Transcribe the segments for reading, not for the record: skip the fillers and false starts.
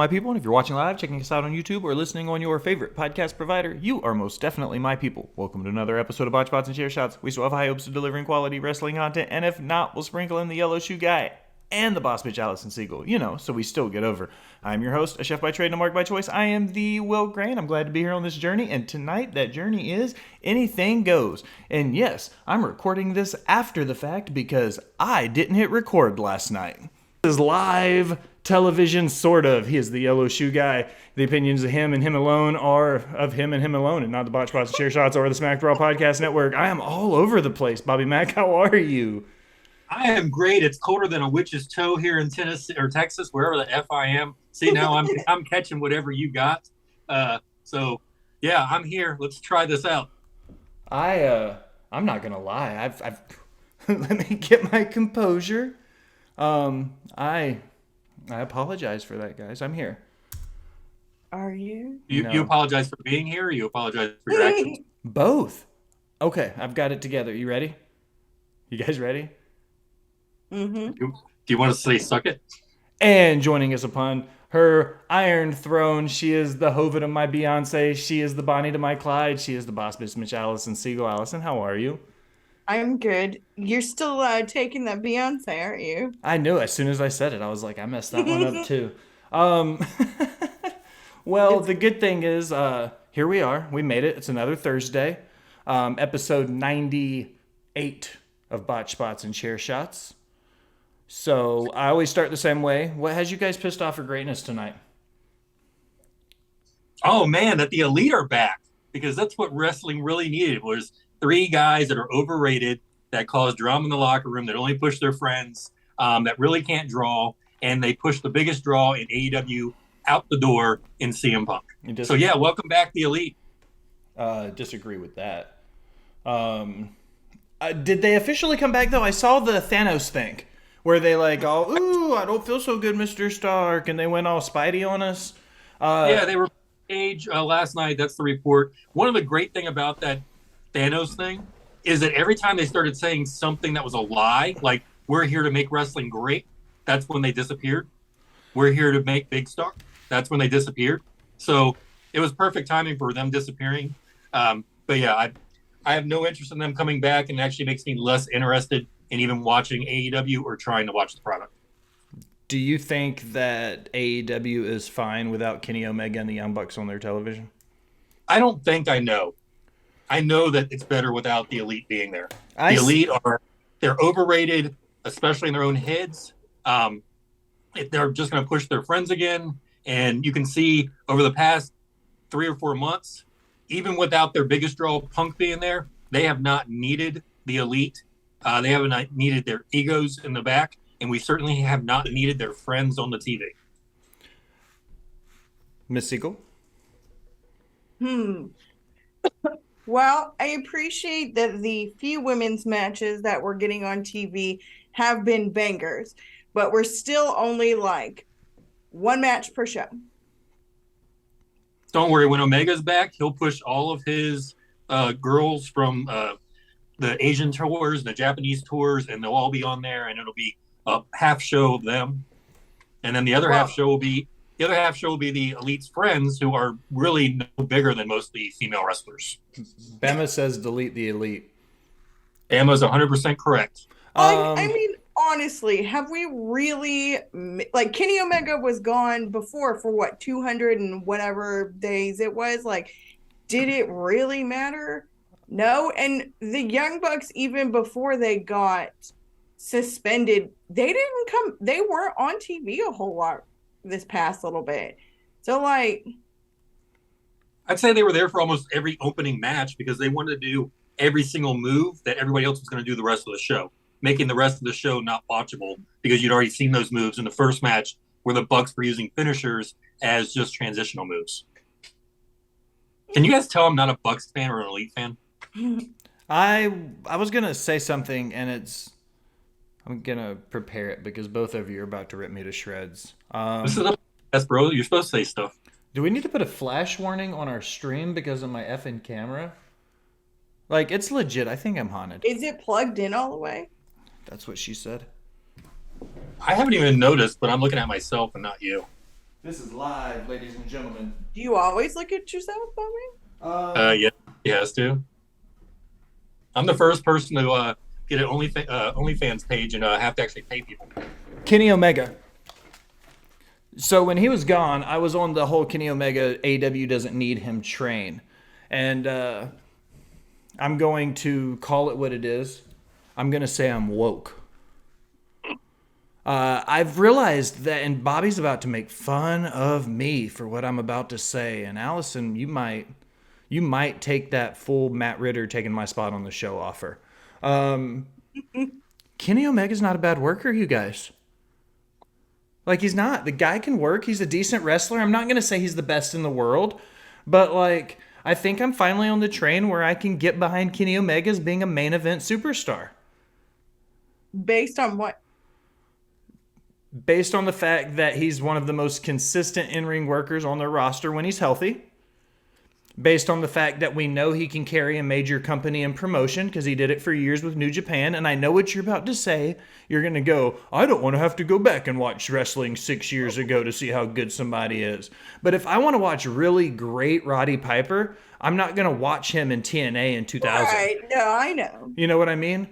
my people, and if you're watching live, checking us out on YouTube, or listening on your favorite podcast provider, you are most definitely my people. Welcome to another episode of Botched, Bots, and Chair Shots. We still have high hopes of delivering quality wrestling content, and if not, we'll sprinkle in the yellow shoe guy and the boss bitch Allison Siegel, so we still get over. I'm your host, a chef by trade and a mark by choice. I am the Will Grant. I'm glad to be here on this journey, and tonight that journey is anything goes. And yes, I'm recording this after the fact because I didn't hit record last night. This is live television, sort of. He is the yellow shoe guy. The opinions of him and him alone are of him and him alone, and not the Botched, Bots, and Chair Shots or the Smack Brawl Podcast Network. I am all over the place. Bobby Mack, how are you? I am great. It's colder than a witch's toe here in Tennessee or Texas, wherever the F I am. See, now I'm catching whatever you got. So yeah, I'm here. Let's try this out. I'm not gonna lie. I've let me get my composure. I apologize for that, guys. I'm here. Are you? You apologize for being here, or you apologize for your actions? Both. Okay, I've got it together. You ready? You guys ready? Mm-hmm. Do you want to say suck it? And joining us upon her iron throne, she is the Hovid of my Beyonce. She is the Bonnie to my Clyde. She is the boss bitch Miss Allison Siegel. Allison, how are you? I'm good. You're still taking that Beyonce, aren't you? I knew as soon as I said it. I was like, I messed that one up too. Well, the good thing is, here we are. We made it. It's another Thursday. Episode 98 of Botched, Bots, and Chair Shots. So I always start the same way. What has you guys pissed off for greatness tonight? Oh man, that the Elite are back, because that's what wrestling really needed, was three guys that are overrated, that cause drama in the locker room, that only push their friends, that really can't draw, and they push the biggest draw in AEW out the door in CM Punk. So yeah, welcome back, the Elite. Disagree with that. Did they officially come back though? I saw the Thanos thing where they ooh, I don't feel so good, Mr. Stark, and they went all Spidey on us. Yeah, they were page last night. That's the report. One of the great thing about that Thanos thing is that every time they started saying something that was a lie, like we're here to make wrestling great, that's when they disappeared. We're here to make big star. That's when they disappeared. So it was perfect timing for them disappearing. But yeah, I have no interest in them coming back, and it actually makes me less interested in even watching AEW or trying to watch the product. Do you think that AEW is fine without Kenny Omega and the Young Bucks on their television? I don't think I know. I know that it's better without the Elite being there. The Elite they're overrated, especially in their own heads. They're just going to push their friends again. And you can see over the past 3 or 4 months, even without their biggest draw, Punk being there, they have not needed the Elite. They haven't needed their egos in the back, and we certainly have not needed their friends on the TV. Miss Siegel? Well, I appreciate that the few women's matches that we're getting on TV have been bangers, but we're still only one match per show. Don't worry, when Omega's back, he'll push all of his girls from the Asian tours, the Japanese tours, and they'll all be on there, and it'll be a half show of them. And then the other half show will be the Elite's friends, who are really no bigger than most of the female wrestlers. Bama says delete the Elite. Bama's 100% correct. I mean, honestly, have we really, Kenny Omega was gone before for what, 200 and whatever days it was? Did it really matter? No. And the Young Bucks, even before they got suspended, they weren't on TV a whole lot this past little bit. So I'd say they were there for almost every opening match, because they wanted to do every single move that everybody else was going to do the rest of the show, making the rest of the show not watchable, because you'd already seen those moves in the first match where the Bucks were using finishers as just transitional moves. Can you guys tell I'm not a Bucks fan or an Elite fan? I was going to say something, and I'm going to prepare it because both of you are about to rip me to shreds. This is that's bro. You're supposed to say stuff. Do we need to put a flash warning on our stream because of my effing camera? It's legit. I think I'm haunted. Is it plugged in all the way? That's what she said. I haven't even noticed, but I'm looking at myself and not you. This is live, ladies and gentlemen. Do you always look at yourself, Bobby? Yeah, he has to. I'm the first person to get an OnlyFans page and have to actually pay people. Kenny Omega. So when he was gone, I was on the whole Kenny Omega AW doesn't need him train. And I'm going to call it what it is. I'm going to say I'm woke. I've realized that, and Bobby's about to make fun of me for what I'm about to say. And Allison, you might take that full Matt Ritter taking my spot on the show offer. Kenny Omega's not a bad worker, you guys. Like, he's not. The guy can work. He's a decent wrestler. I'm not going to say he's the best in the world, but like, I think I'm finally on the train where I can get behind Kenny Omega as being a main event superstar. Based on what? Based on the fact that he's one of the most consistent in-ring workers on their roster when he's healthy. Based on the fact that we know he can carry a major company and promotion because he did it for years with New Japan. And I know what you're about to say. You're going to go, I don't want to have to go back and watch wrestling 6 years ago to see how good somebody is. But if I want to watch really great Roddy Piper, I'm not going to watch him in TNA in 2000. Right. No, I know. You know what I mean?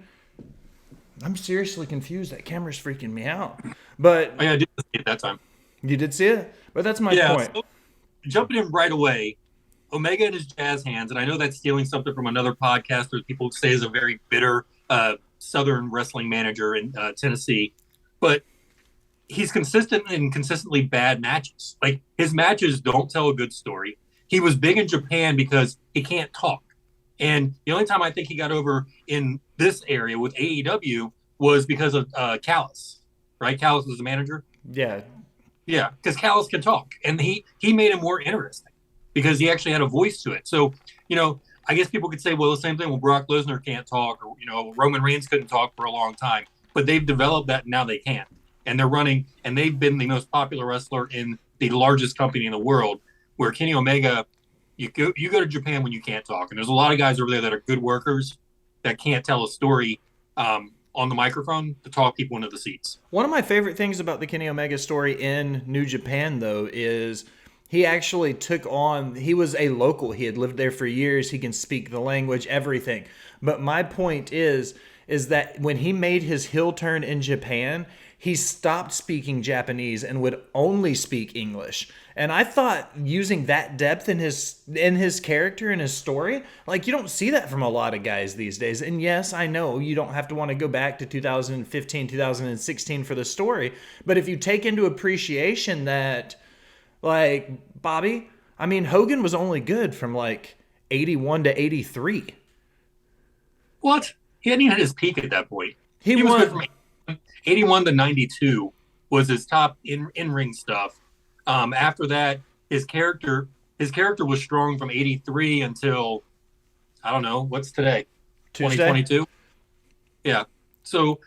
I'm seriously confused. That camera's freaking me out. But Oh, yeah, I did see it that time. you did see it? But that's my point. So, jumping in right away, Omega and his jazz hands, and I know that's stealing something from another podcast that people say is a very bitter Southern wrestling manager in Tennessee, but he's consistent in consistently bad matches. Like, his matches don't tell a good story. He was big in Japan because he can't talk. And the only time I think he got over in this area with AEW was because of Callis, right? Callis was the manager. Yeah. Yeah, because Callis can talk, and he made him more interesting because he actually had a voice to it. So, I guess people could say, well, the same thing when Brock Lesnar can't talk, or, Roman Reigns couldn't talk for a long time, but they've developed that, and now they can. And they're running, and they've been the most popular wrestler in the largest company in the world, where Kenny Omega, you go to Japan when you can't talk. And there's a lot of guys over there that are good workers that can't tell a story on the microphone to talk people into the seats. One of my favorite things about the Kenny Omega story in New Japan, though, is he actually he was a local. He had lived there for years. He can speak the language, everything. But my point is that when he made his heel turn in Japan, he stopped speaking Japanese and would only speak English. And I thought using that depth in his character and his story, like, you don't see that from a lot of guys these days. And yes, I know you don't have to want to go back to 2015, 2016 for the story. But if you take into appreciation that, like, Bobby, I mean, Hogan was only good from like 81 to 83. What? He hadn't even had his peak at that point. He was won good from 81 to 92 was his top in-ring stuff. After that, his character was strong from 83 until, I don't know, what's today? Tuesday? 2022? Yeah. So,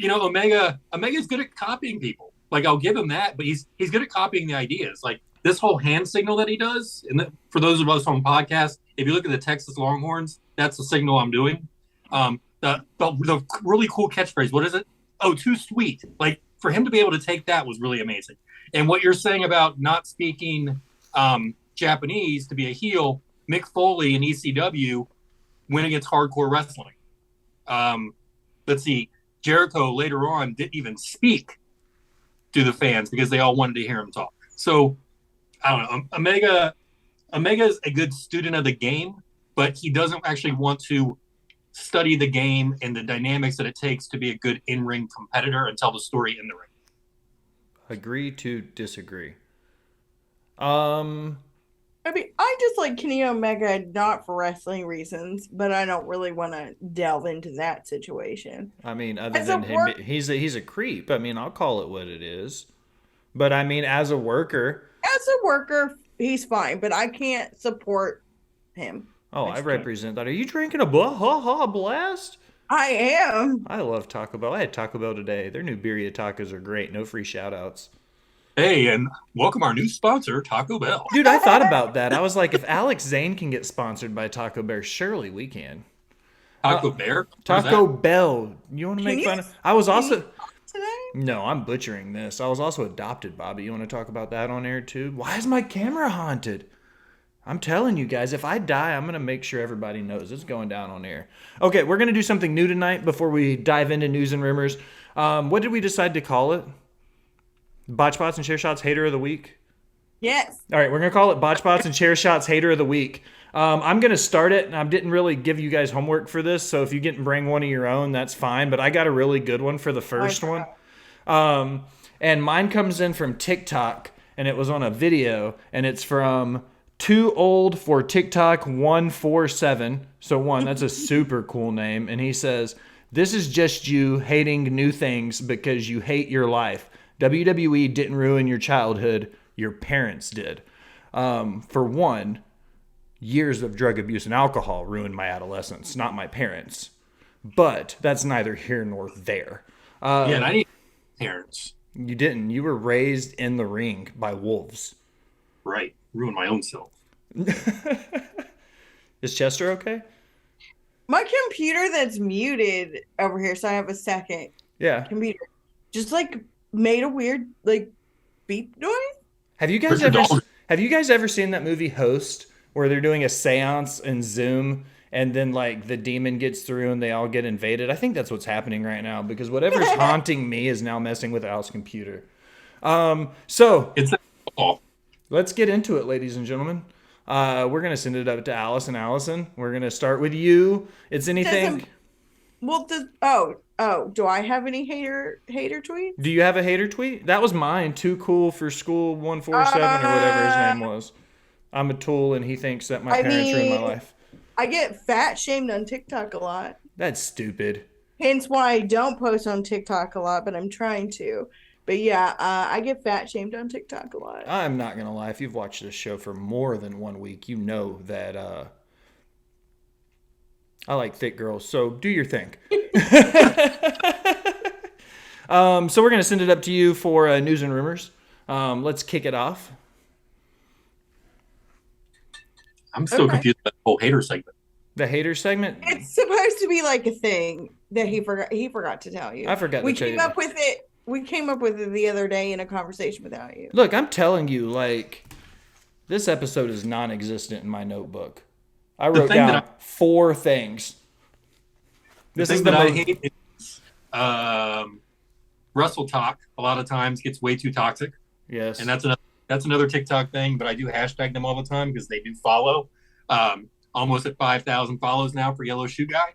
Omega's good at copying people. Like, I'll give him that, but he's good at copying the ideas. Like, this whole hand signal that he does, and for those of us on podcasts, if you look at the Texas Longhorns, that's the signal I'm doing. The really cool catchphrase, what is it? Oh, too sweet. Like, for him to be able to take that was really amazing. And what you're saying about not speaking Japanese to be a heel, Mick Foley in ECW went against hardcore wrestling. Let's see, Jericho later on didn't even speak to the fans because they all wanted to hear him talk. So, I don't know. Omega's a good student of the game, but he doesn't actually want to study the game and the dynamics that it takes to be a good in-ring competitor and tell the story in the ring. Agree to disagree. I mean, I just like Kenny Omega not for wrestling reasons, but I don't really want to delve into that situation. I mean, other than him, he's a creep. I mean, I'll call it what it is. But I mean, as a worker, he's fine, but I can't support him. Oh, I represent that. Are you drinking a blast? I am. I love Taco Bell. I had Taco Bell today. Their new birria tacos are great. No free shout-outs. Hey, and welcome our new sponsor, Taco Bell. Dude, I thought about that. I was like, if Alex Zane can get sponsored by Taco Bell, surely we can. Taco Bear? Taco Bell. You want to make fun of? I was also... Today? No, I'm butchering this. I was also adopted, Bobby. You want to talk about that on air too? Why is my camera haunted? I'm telling you guys, if I die, I'm going to make sure everybody knows it's going down on air. Okay, we're going to do something new tonight before we dive into news and rumors. What did we decide to call it? Botch Bots and Share Shots Hater of the Week? Yes. All right, we're going to call it Botch Bots and Share Shots Hater of the Week. I'm going to start it, and I didn't really give you guys homework for this, so if you get and bring one of your own, that's fine. But I got a really good one for the first one. And mine comes in from TikTok, and it was on a video, and it's from Too Old for TikTok 147. So one, that's a super cool name. And he says, "This is just you hating new things because you hate your life. WWE didn't ruin your childhood. Your parents did. For one, years of drug abuse and alcohol ruined my adolescence, not my parents. But that's neither here nor there." And I need parents. You didn't. You were raised in the ring by wolves. Right. Ruin my own self. Is Chester okay? My computer that's muted over here, so I have a second Yeah. computer, just like made a weird like beep noise. Have you guys ever seen that movie Host, where they're doing a seance in Zoom and then like the demon gets through and they all get invaded? I think that's what's happening right now, because whatever's haunting me is now messing with Al's computer. So It's a let's get into it, ladies and gentlemen. We're gonna send it up to Allison. Allison, we're gonna start with you. It's anything. Do I have any hater tweets? Do you have a hater tweet? That was mine. Too cool for school 147 or whatever his name was. I'm a tool and he thinks that my parents ruined my life. I get fat shamed on TikTok a lot. That's stupid. Hence why I don't post on TikTok a lot, but I'm trying to. But yeah, I get fat shamed on TikTok a lot. I'm not gonna lie. If you've watched this show for more than 1 week, you know that I like thick girls. So do your thing. So we're gonna send it up to you for news and rumors. Let's kick it off. I'm still confused about the whole hater segment. The hater segment. It's supposed to be like a thing that he forgot to tell you. I forgot to tell you. We came up with it the other day in a conversation without you. Look, I'm telling you, like, this episode is non-existent in my notebook. I wrote down 4 things. The thing that I hate is Russell talk. A lot of times gets way too toxic. Yes, and that's another TikTok thing. But I do hashtag them all the time because they do follow. Almost at 5,000 follows now for Yellow Shoe Guy.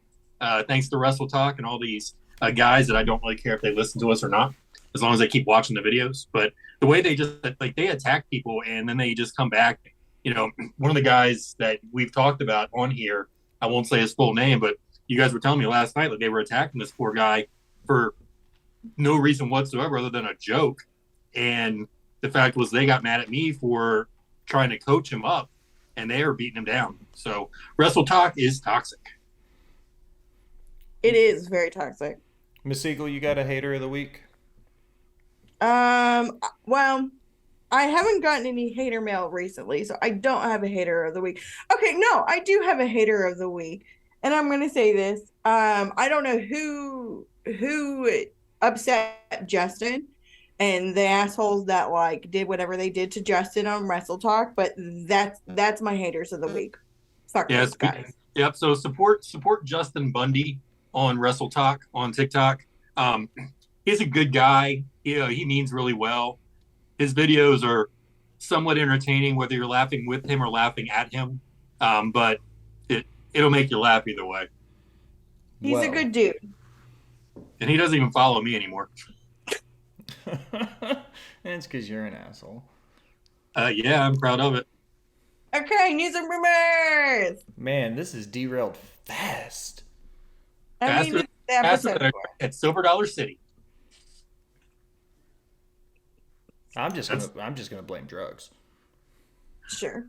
Thanks to Russell talk and all these guys that I don't really care if they listen to us or not, as long as they keep watching the videos. But the way they just they attack people and then they just come back. You know, one of the guys that we've talked about on here, I won't say his full name, but you guys were telling me last night that they were attacking this poor guy for no reason whatsoever other than a joke. And the fact was they got mad at me for trying to coach him up and they are beating him down. So Wrestle Talk is toxic. It is very toxic. Miss Eagle, you got a hater of the week? Well, I haven't gotten any hater mail recently, so I don't have a hater of the week. Okay, no, I do have a hater of the week. And I'm going to say this. I don't know who upset Justin and the assholes that like did whatever they did to Justin on Wrestle Talk, but that's my haters of the week. Fuck those guys. Yep. So support Justin Bundy on Wrestle Talk on TikTok. He's a good guy. He means really well. His videos are somewhat entertaining, whether you're laughing with him or laughing at him. But it'll make you laugh either way. He's a good dude. And he doesn't even follow me anymore. It's because you're an asshole. Yeah, I'm proud of it. Okay, news and rumors. Man, this is derailed fast. Faster than at Silver Dollar City. I'm just gonna blame drugs. Sure.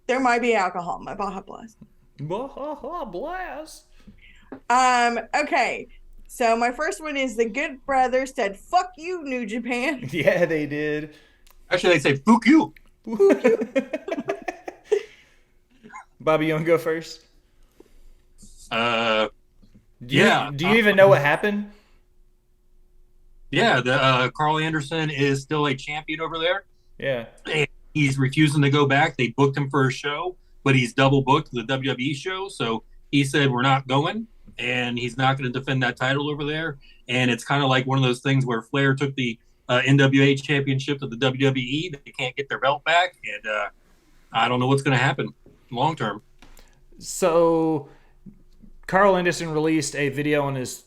There might be alcohol in my Baja Blast. Baja Blast. Okay. So my first one is the Good Brothers said, "Fuck you, New Japan." Yeah, they did. Actually, they say, "Fuck you." Bobby, you want to go first? Yeah. Do you even know what happened? Yeah, the Carl Anderson is still a champion over there. Yeah. And he's refusing to go back. They booked him for a show, but he's double booked the WWE show. So he said, we're not going. And he's not going to defend that title over there. And it's kind of like one of those things where Flair took the NWA championship to the WWE. They can't get their belt back. And I don't know what's going to happen long term. So Carl Anderson released a video on his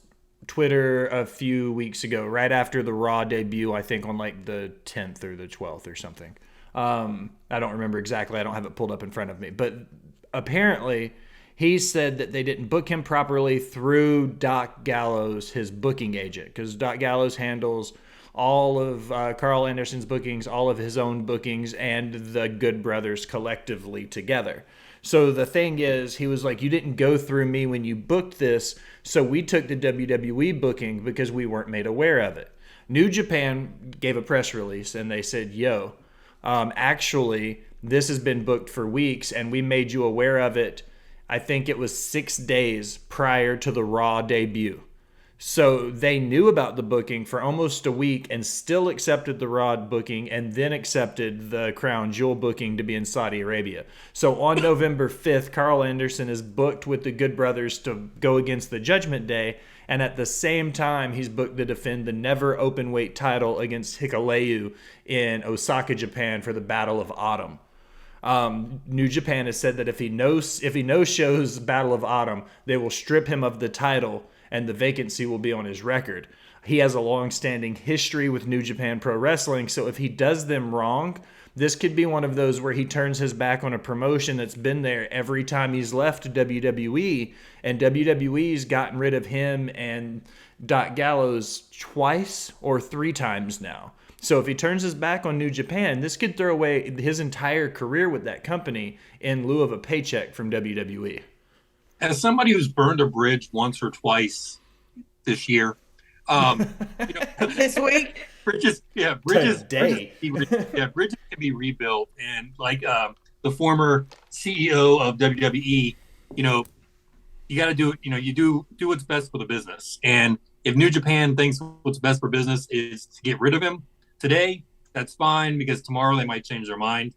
Twitter a few weeks ago, right after the Raw debut, I think on like the 10th or the 12th or something. I don't remember exactly. I don't have it pulled up in front of me. But apparently, he said that they didn't book him properly through Doc Gallows, his booking agent, because Doc Gallows handles all of Carl Anderson's bookings, all of his own bookings, and the Good Brothers collectively together. So the thing is, he was like, you didn't go through me when you booked this, so we took the WWE booking because we weren't made aware of it. New Japan gave a press release, and they said, yo, actually, this has been booked for weeks, and we made you aware of it, I think it was 6 days prior to the Raw debut. So they knew about the booking for almost a week and still accepted the Raw booking and then accepted the Crown Jewel booking to be in Saudi Arabia. So on November 5th, Carl Anderson is booked with the Good Brothers to go against the Judgment Day. And at the same time, he's booked to defend the never openweight title against Hikuleo in Osaka, Japan for the Battle of Autumn. New Japan has said that if he no-shows Battle of Autumn, they will strip him of the title and the vacancy will be on his record. He has a long-standing history with New Japan Pro Wrestling, so if he does them wrong, this could be one of those where he turns his back on a promotion that's been there every time he's left WWE, and WWE's gotten rid of him and Doc Gallows twice or 3 times now. So if he turns his back on New Japan, this could throw away his entire career with that company in lieu of a paycheck from WWE. As somebody who's burned a bridge once or twice this year, This week, bridges Today. bridges can be rebuilt. And like the former CEO of WWE, you got to do it. You do what's best for the business. And if New Japan thinks what's best for business is to get rid of him today, that's fine, because tomorrow they might change their mind.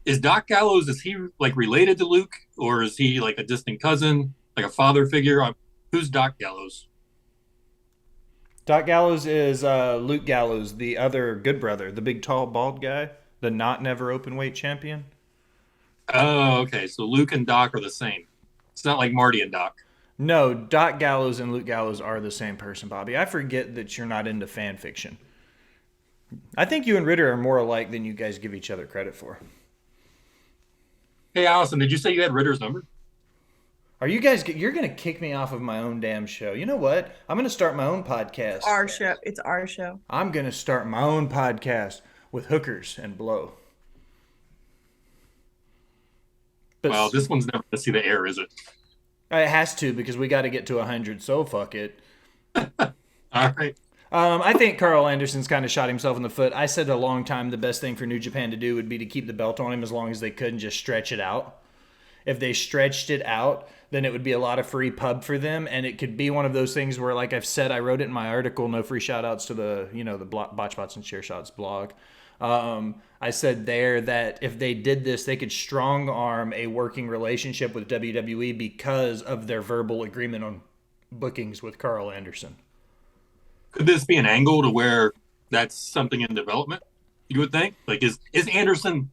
Is Doc Gallows, is he like related to Luke, or is he like a distant cousin, like a father figure? Who's Doc Gallows? Doc Gallows is Luke Gallows, the other Good Brother, the big, tall, bald guy, the not never openweight champion. Oh, okay. So Luke and Doc are the same. It's not like Marty and Doc. No, Doc Gallows and Luke Gallows are the same person, Bobby. I forget that you're not into fan fiction. I think you and Ritter are more alike than you guys give each other credit for. Hey, Allison, did you say you had Ritter's number? Are you guys? You're gonna kick me off of my own damn show. You know what? I'm gonna start my own podcast. our show. It's our show. I'm gonna start my own podcast with hookers and blow. But Well, this one's never going to see the air, is it? it has to, because we got to get to 100. So fuck it. All right. I think Carl Anderson's kind of shot himself in the foot. I said a long time the best thing for New Japan to do would be to keep the belt on him as long as they could and just stretch it out. If they stretched it out, then it would be a lot of free pub for them, and it could be one of those things where, like I've said, I wrote it in my article, no free shout-outs to the Botch Bots and Chair Shots blog. I said there that if they did this, they could strong-arm a working relationship with WWE because of their verbal agreement on bookings with Carl Anderson. Could this be an angle to where that's something in development? You would think. Like, is Anderson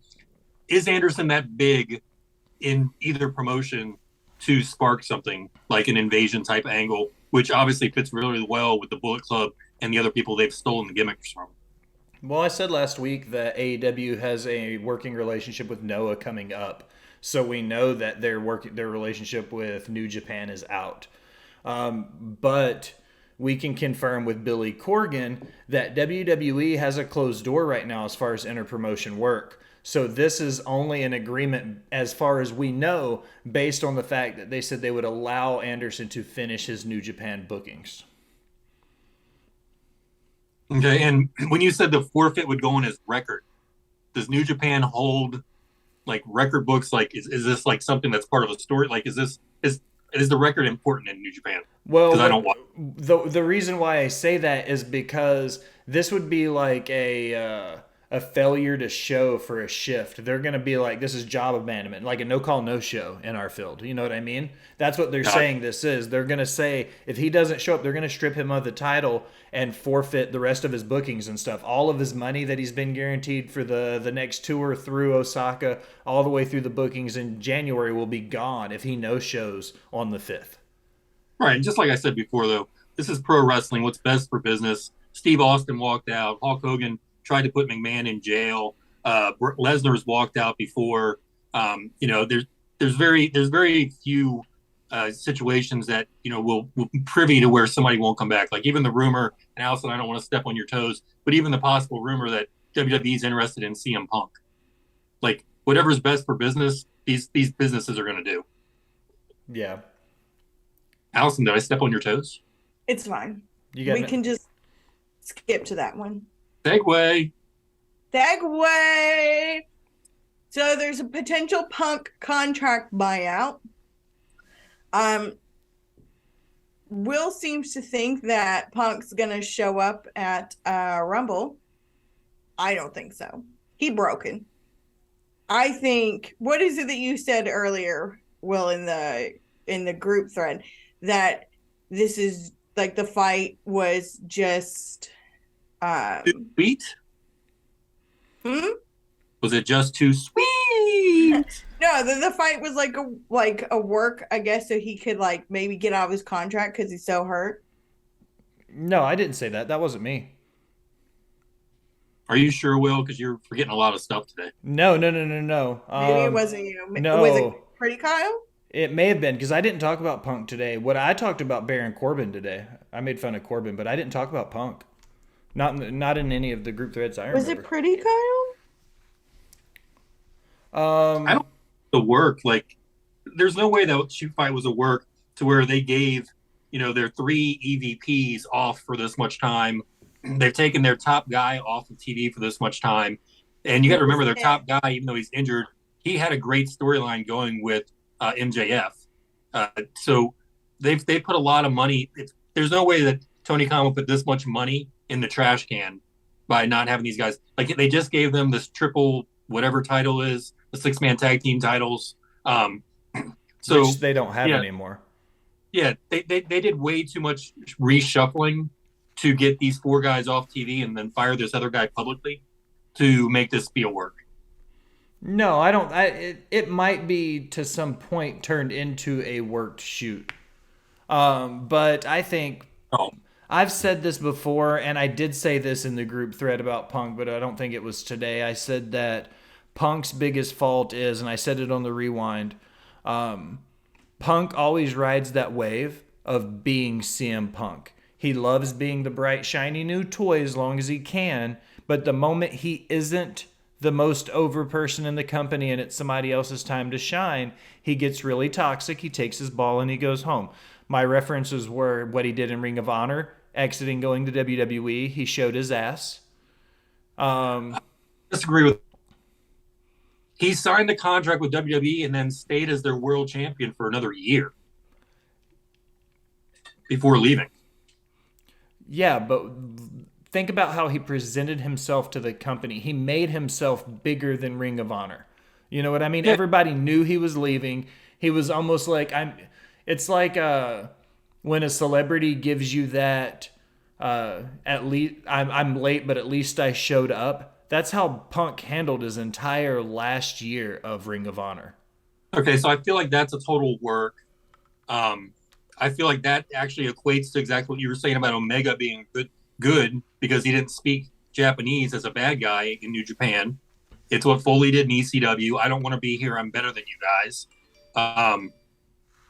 that big in either promotion to spark something like an invasion type angle, which obviously fits really well with the Bullet Club and the other people they've stolen the gimmicks from? Well, I said last week that AEW has a working relationship with Noah coming up, so we know that their relationship with New Japan is out. But we can confirm with Billy Corgan that WWE has a closed door right now as far as interpromotion work. So this is only an agreement, as far as we know, based on the fact that they said they would allow Anderson to finish his New Japan bookings. Okay, and when you said the forfeit would go on his record, does New Japan hold like record books? Like, is this like something that's part of a story? Like, is is the record important in New Japan? Well, Because I don't watch. the reason why I say that is because this would be like a failure to show for a shift. They're going to be like, this is job abandonment, like a no call, no show in our field. You know what I mean? That's what they're saying this is. They're going to say if he doesn't show up, they're going to strip him of the title and forfeit the rest of his bookings and stuff. All of his money that he's been guaranteed for the next tour through Osaka, all the way through the bookings in January, will be gone if he no shows on the 5th. Right, and just like I said before, though, this is pro wrestling. What's best for business? Steve Austin walked out. Hulk Hogan tried to put McMahon in jail. Lesnar's walked out before. There's very few situations that will be privy to where somebody won't come back. Like even the rumor, and Allison, I don't want to step on your toes, but even the possible rumor that WWE is interested in CM Punk. Like whatever's best for business, these businesses are going to do. Yeah. Allison, did I step on your toes? It's fine. We can just skip to that one. Segue. So there's a potential Punk contract buyout. Will seems to think that Punk's gonna show up at Rumble. I don't think so. He broken. I think, what is it that you said earlier, Will, in the group thread, that this is like the fight was just sweet? Was it just too sweet? No, the fight was like a work, I guess, so he could like maybe get out of his contract because he's so hurt. No, I didn't say that. That wasn't me. Are you sure, Will? Because you're forgetting a lot of stuff today. No. Maybe it wasn't you. No. Was it Pretty Kyle? It may have been because I didn't talk about Punk today. What I talked about Baron Corbin today. I made fun of Corbin, but I didn't talk about Punk. Not in any of the group threads I remember. Was it Pretty Kyle? I don't the work. Like, there's no way that shoot fight was a work to where they gave their 3 EVPs off for this much time. They've taken their top guy off of TV for this much time, and you got to remember their top guy, even though he's injured, he had a great storyline going with MJF. So they put a lot of money. There's no way that Tony Khan would put this much money in the trash can by not having these guys. Like, they just gave them this triple whatever title is, the 6-man tag team titles. So which they don't have anymore. Yeah, they did way too much reshuffling to get these 4 guys off TV and then fire this other guy publicly to make this spiel work. No, I don't. It might be to some point turned into a worked shoot. But I think I've said this before, and I did say this in the group thread about Punk, but I don't think it was today. I said that Punk's biggest fault is, and I said it on the rewind, Punk always rides that wave of being CM Punk. He loves being the bright, shiny new toy as long as he can, but the moment he isn't the most over person in the company and it's somebody else's time to shine, he gets really toxic, he takes his ball, and he goes home. My references were what he did in Ring of Honor, exiting, going to WWE. He showed his ass. Disagree with. He signed the contract with WWE and then stayed as their world champion for another year before leaving. Yeah, but think about how he presented himself to the company. He made himself bigger than Ring of Honor. You know what I mean? Yeah. Everybody knew he was leaving. He was almost like it's like when a celebrity gives you that at least I'm late, but at least I showed up. That's how Punk handled his entire last year of Ring of Honor. Okay, so I feel like that's a total work. I feel like that actually equates to exactly what you were saying about Omega being good because he didn't speak Japanese as a bad guy in New Japan. It's what Foley did in ECW. I don't want to be here. I'm better than you guys.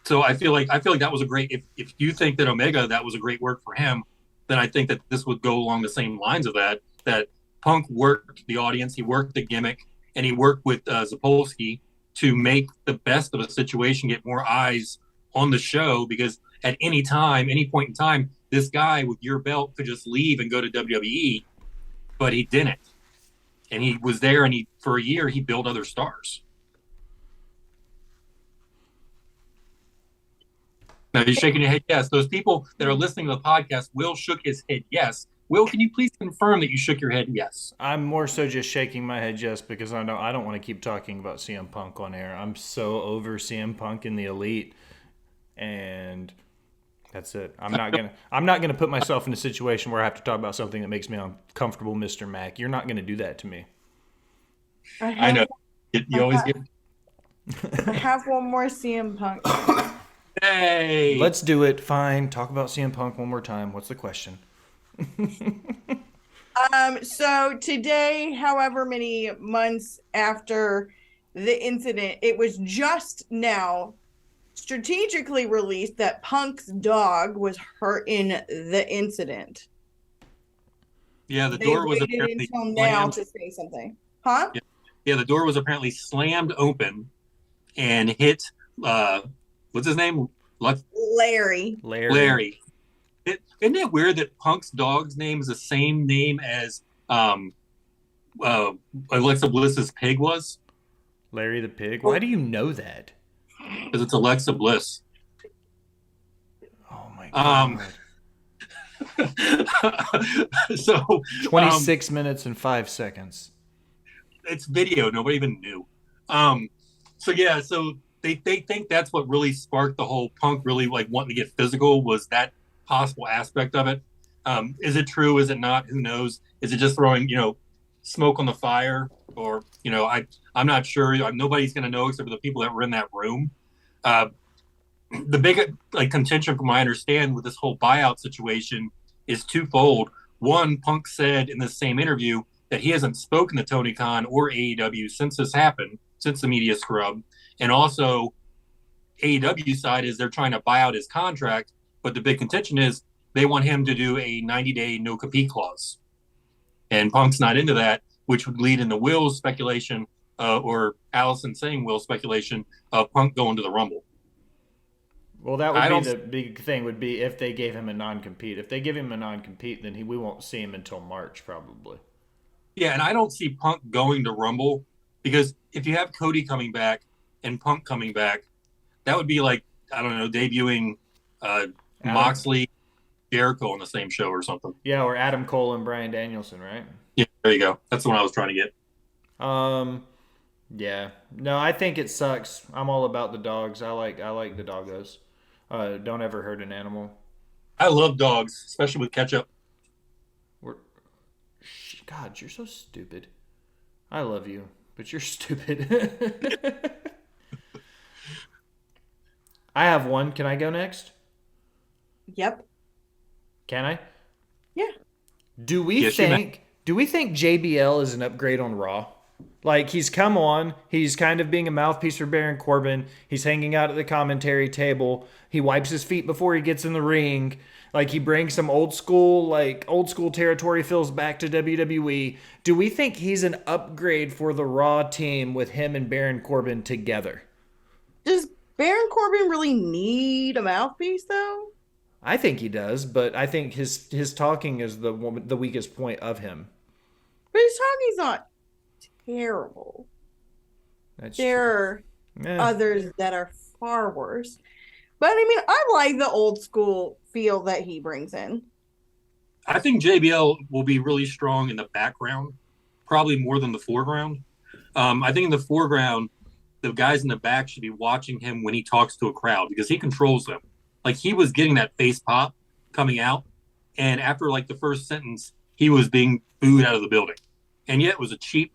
So I feel like that was a great. If you think that Omega that was a great work for him, then I think that this would go along the same lines of that. That Punk worked the audience, he worked the gimmick, and he worked with Zapolsky to make the best of a situation, get more eyes on the show, because at any time, any point in time, this guy with your belt could just leave and go to WWE, but he didn't. And he was there, and for a year, he built other stars. Now you're shaking your head yes. Those people that are listening to the podcast, Will shook his head yes. Will, can you please confirm that you shook your head yes? I'm more so just shaking my head yes because I don't want to keep talking about CM Punk on air. I'm so over CM Punk in the Elite, and that's it. I'm not gonna put myself in a situation where I have to talk about something that makes me uncomfortable, Mr. Mack. You're not gonna do that to me. I know. You always get. I have one more CM Punk. Hey. Let's do it. Fine. Talk about CM Punk one more time. What's the question? So today, however many months after the incident, it was just now strategically released that Punk's dog was hurt in the incident. Yeah, the door was waited apparently until now slammed. to say something. Huh? Yeah, the door was apparently slammed open and hit. What's his name? Larry. Larry. Isn't it weird that Punk's dog's name is the same name as Alexa Bliss's pig was? Larry the pig. Why do you know that? Because it's Alexa Bliss. Oh my god. So 26 minutes and 5 seconds. It's video. Nobody even knew. So they think that's what really sparked the whole Punk really like wanting to get physical was that possible aspect of it. Is it true? Is it not? Who knows? Is it just throwing smoke on the fire? Or I'm not sure. Nobody's going to know except for the people that were in that room. The big contention, from what I understand, with this whole buyout situation is twofold. One, Punk said in the same interview that he hasn't spoken to Tony Khan or AEW since this happened, since the media scrub. And also, AEW side is they're trying to buy out his contract, but the big contention is they want him to do a 90-day no-compete clause. And Punk's not into that, which would lead into Will's speculation, or Allison saying Will's speculation, of Punk going to the Rumble. Well, that would be the big thing, would be if they gave him a non-compete. If they give him a non-compete, then we won't see him until March, probably. Yeah, and I don't see Punk going to Rumble, because if you have Cody coming back and Punk coming back, that would be like, I don't know, debuting Moxley, Jericho on the same show or something. Yeah, or Adam Cole and Bryan Danielson, right? Yeah, there you go. That's the one I was trying to get. Yeah. No, I think it sucks. I'm all about the dogs. I like the doggos. Don't ever hurt an animal. I love dogs, especially with ketchup. God, you're so stupid. I love you, but you're stupid. I have one. Can I go next? Yep. Can I? Yeah. Do we think JBL is an upgrade on Raw? Like, he's come on, he's kind of being a mouthpiece for Baron Corbin. He's hanging out at the commentary table. He wipes his feet before he gets in the ring. Like, he brings some old school territory feels back to WWE. Do we think he's an upgrade for the Raw team with him and Baron Corbin together? Does Baron Corbin really need a mouthpiece, though? I think he does, but I think his talking is the weakest point of him. But his talking's not terrible. There are others that are far worse. But I mean, I like the old school feel that he brings in. I think JBL will be really strong in the background, probably more than the foreground. I think in the foreground, the guys in the back should be watching him when he talks to a crowd because he controls them. Like, he was getting that face pop coming out, and after the first sentence, he was being booed out of the building. And yet it was a cheap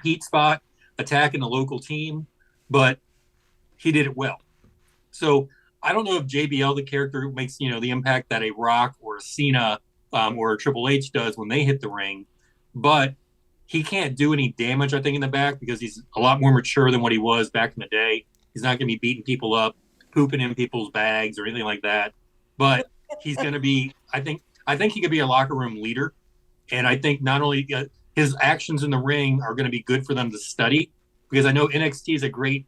heat spot attacking the local team, but he did it well. So I don't know if JBL, the character, makes the impact that a Rock or a Cena or a Triple H does when they hit the ring, but he can't do any damage, I think, in the back because he's a lot more mature than what he was back in the day. He's not going to be beating people up, pooping in people's bags or anything like that. But he's going to be, I think he could be a locker room leader. And I think not only his actions in the ring are going to be good for them to study, because I know NXT is a great,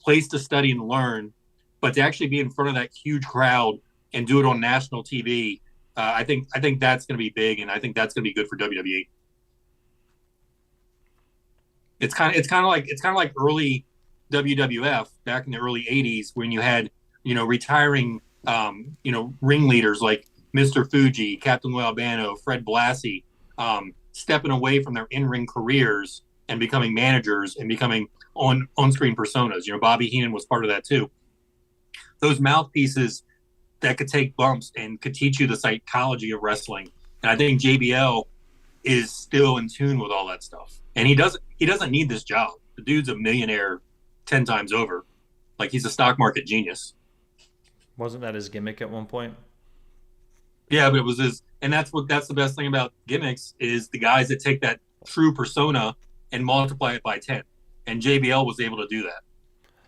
place to study and learn, but to actually be in front of that huge crowd and do it on national TV, I think that's going to be big, and I think that's going to be good for WWE. It's kind of like early WWF back in the early '80s when you had retiring, ringleaders like Mr. Fuji, Captain Lou Albano, Fred Blassie, stepping away from their in-ring careers and becoming managers and becoming on-screen personas. Bobby Heenan was part of that too. Those mouthpieces that could take bumps and could teach you the psychology of wrestling. And I think JBL is still in tune with all that stuff. And he doesn't need this job. The dude's a millionaire 10 times over. Like, he's a stock market genius. Wasn't that his gimmick at one point? Yeah, but it was his, and that's the best thing about gimmicks is the guys that take that true persona and multiply it by 10. And JBL was able to do that.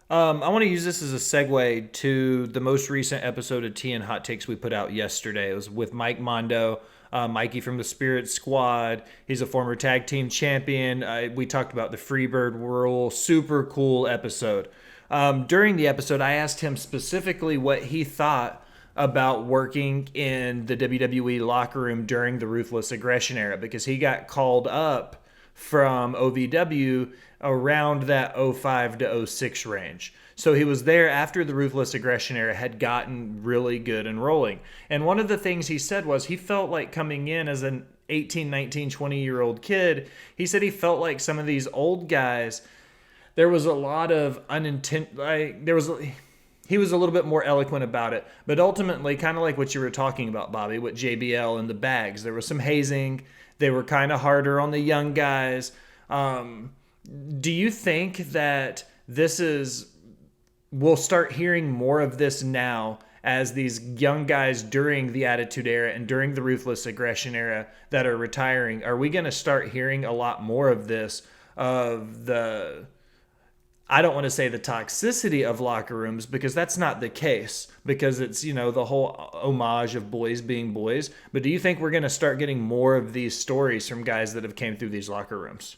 I want to use this as a segue to the most recent episode of TN Hot Takes we put out yesterday. It was with Mike Mondo, Mikey from the Spirit Squad. He's a former tag team champion. We talked about the Freebird rule. Super cool episode. During the episode, I asked him specifically what he thought about working in the WWE locker room during the Ruthless Aggression era, because he got called up from OVW around that 05 to 06 range. So he was there after the Ruthless Aggression era had gotten really good and rolling. And one of the things he said was he felt like coming in as an 18, 19, 20-year-old kid, he said he felt like some of these old guys, there was a lot of he was a little bit more eloquent about it. But ultimately, kind of like what you were talking about, Bobby, with JBL and the bags, there was some hazing. They were kind of harder on the young guys. Do you think that we'll start hearing more of this now as these young guys during the Attitude Era and during the Ruthless Aggression Era that are retiring? Are we going to start hearing a lot more of this, of the, I don't want to say the toxicity of locker rooms, because that's not the case, because it's, the whole homage of boys being boys. But do you think we're going to start getting more of these stories from guys that have came through these locker rooms?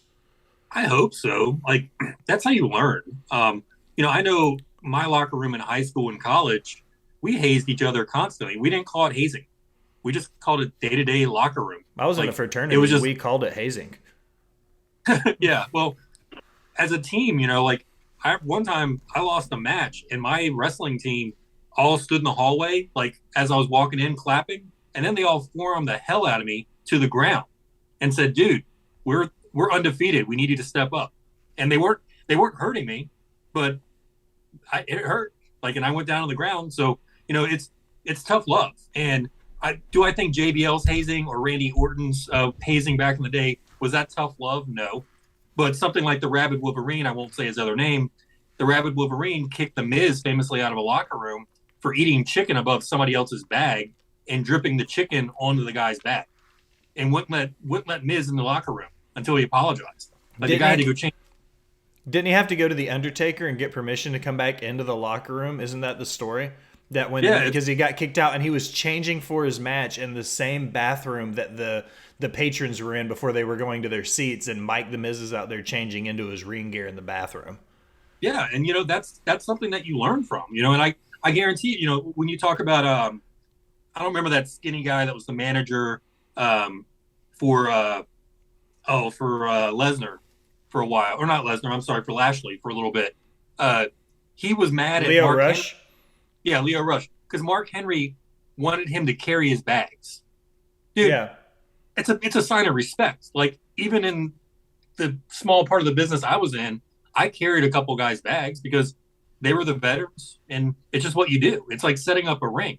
I hope so. Like, that's how you learn. I know my locker room in high school and college, we hazed each other constantly. We didn't call it hazing. We just called it day-to-day locker room. I was in a fraternity. We called it hazing. Yeah. Well, as a team, one time I lost a match and my wrestling team all stood in the hallway, like as I was walking in clapping, and then they all forearmed the hell out of me to the ground and said, "Dude, we're undefeated. We need you to step up." And they weren't hurting me, but it hurt. And I went down on the ground. So, it's tough love. And I think JBL's hazing or Randy Orton's hazing back in the day, was that tough love? No. But something like the Rabid Wolverine, I won't say his other name, the Rabid Wolverine kicked The Miz famously out of a locker room for eating chicken above somebody else's bag and dripping the chicken onto the guy's back, and wouldn't let Miz in the locker room until he apologized. The guy had to go change. Didn't he have to go to the Undertaker and get permission to come back into the locker room? Isn't that the story? That because he got kicked out and he was changing for his match in the same bathroom that the patrons were in before they were going to their seats, and Mike the Miz is out there changing into his ring gear in the bathroom. Yeah, and that's something that you learn from, and I guarantee when you talk about I don't remember that skinny guy that was the manager for Lesnar for a while, or not Lesnar, I'm sorry, for Lashley for a little bit. He was mad at Leo Rush. Yeah, Leo Rush, because Mark Henry wanted him to carry his bags. Dude, yeah. It's a sign of respect. Like, even in the small part of the business I was in, I carried a couple guys' bags because they were the veterans, and it's just what you do. It's like setting up a ring.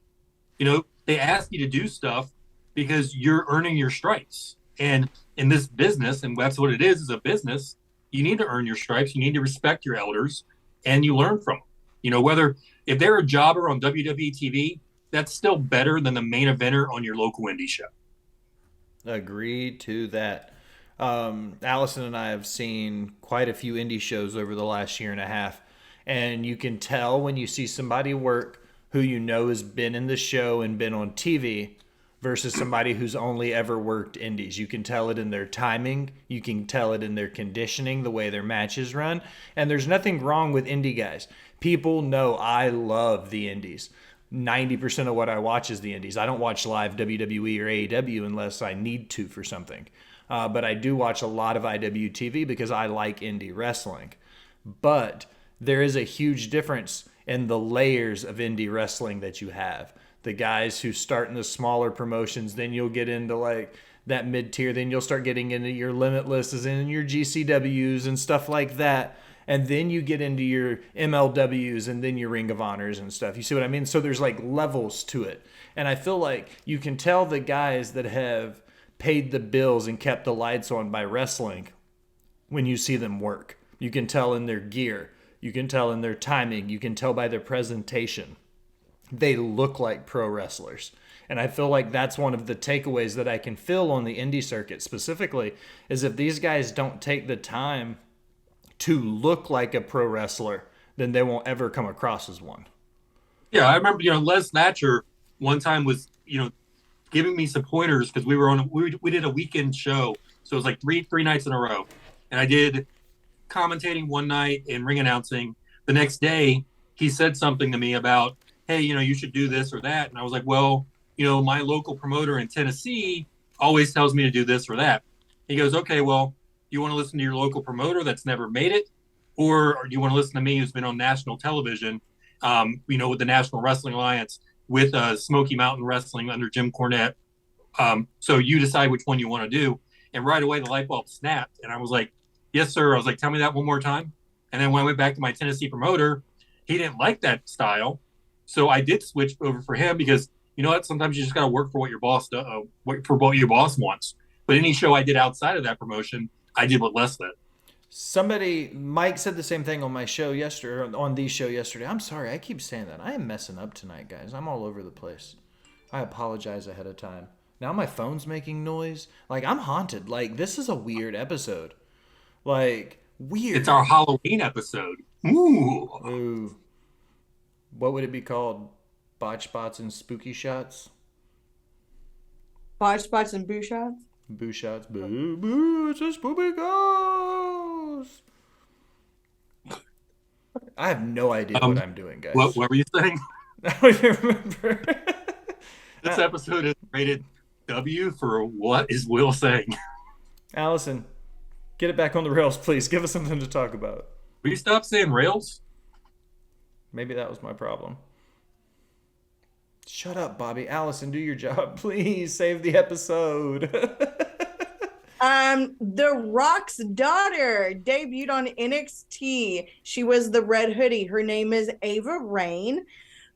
They ask you to do stuff because you're earning your stripes. And in this business, and that's what it is a business, you need to earn your stripes. You need to respect your elders, and you learn from them. Whether if they're a jobber on WWE TV, that's still better than the main eventer on your local indie show. Agreed to that. Allison and I have seen quite a few indie shows over the last year and a half, and you can tell when you see somebody work who has been in the show and been on TV versus somebody who's only ever worked indies. You can tell it in their timing. You can tell it in their conditioning, the way their matches run. And there's nothing wrong with indie guys. People know I love the indies. 90% of what I watch is the indies. I don't watch live WWE or AEW unless I need to for something. But I do watch a lot of IWTV because I like indie wrestling. But there is a huge difference and the layers of indie wrestling that you have. The guys who start in the smaller promotions, then you'll get into like that mid tier, then you'll start getting into your Limitlesses and your GCWs and stuff like that. And then you get into your MLWs and then your Ring of Honors and stuff. You see what I mean? So there's like levels to it. And I feel like you can tell the guys that have paid the bills and kept the lights on by wrestling when you see them work. You can tell in their gear. You can tell in their timing. You can tell by their presentation. They look like pro wrestlers. And I feel like that's one of the takeaways that I can feel on the indie circuit specifically, is if these guys don't take the time to look like a pro wrestler, then they won't ever come across as one. Yeah, I remember, Les Natcher one time was, giving me some pointers because we did a weekend show. So it was like three nights in a row. And I did commentating one night and ring announcing. The next day, he said something to me about, hey, you should do this or that. And I was like, well, my local promoter in Tennessee always tells me to do this or that. He goes, okay, well, you want to listen to your local promoter that's never made it? Or do you want to listen to me who's been on national television, with the National Wrestling Alliance, with Smoky Mountain Wrestling under Jim Cornette? So you decide which one you want to do. And right away, the light bulb snapped. And I was like, yes, sir. I was like, tell me that one more time. And then when I went back to my Tennessee promoter, he didn't like that style. So I did switch over for him because, you know what? Sometimes you just got to work for what your boss wants. But any show I did outside of that promotion, I did what Les said. Mike said the same thing on my show yesterday, on the show yesterday. I'm sorry, I keep saying that. I am messing up tonight, guys. I'm all over the place. I apologize ahead of time. Now my phone's making noise. Like, I'm haunted. Like, this is a weird episode. Like, weird. It's our Halloween episode. Ooh. What would it be called? Botch spots and spooky shots? Botch spots and boo shots? Boo shots. Boo, boo, it's a spooky ghost. I have no idea what I'm doing, guys. What were you saying? I don't even remember. This episode is rated W for what is Will saying? Allison, get it back on the rails, please. Give us something to talk about. Will you stop saying rails? Maybe that was my problem. Shut up, Bobby. Allison, do your job. Please save the episode. The Rock's daughter debuted on NXT. She was the red hoodie. Her name is Ava Rain.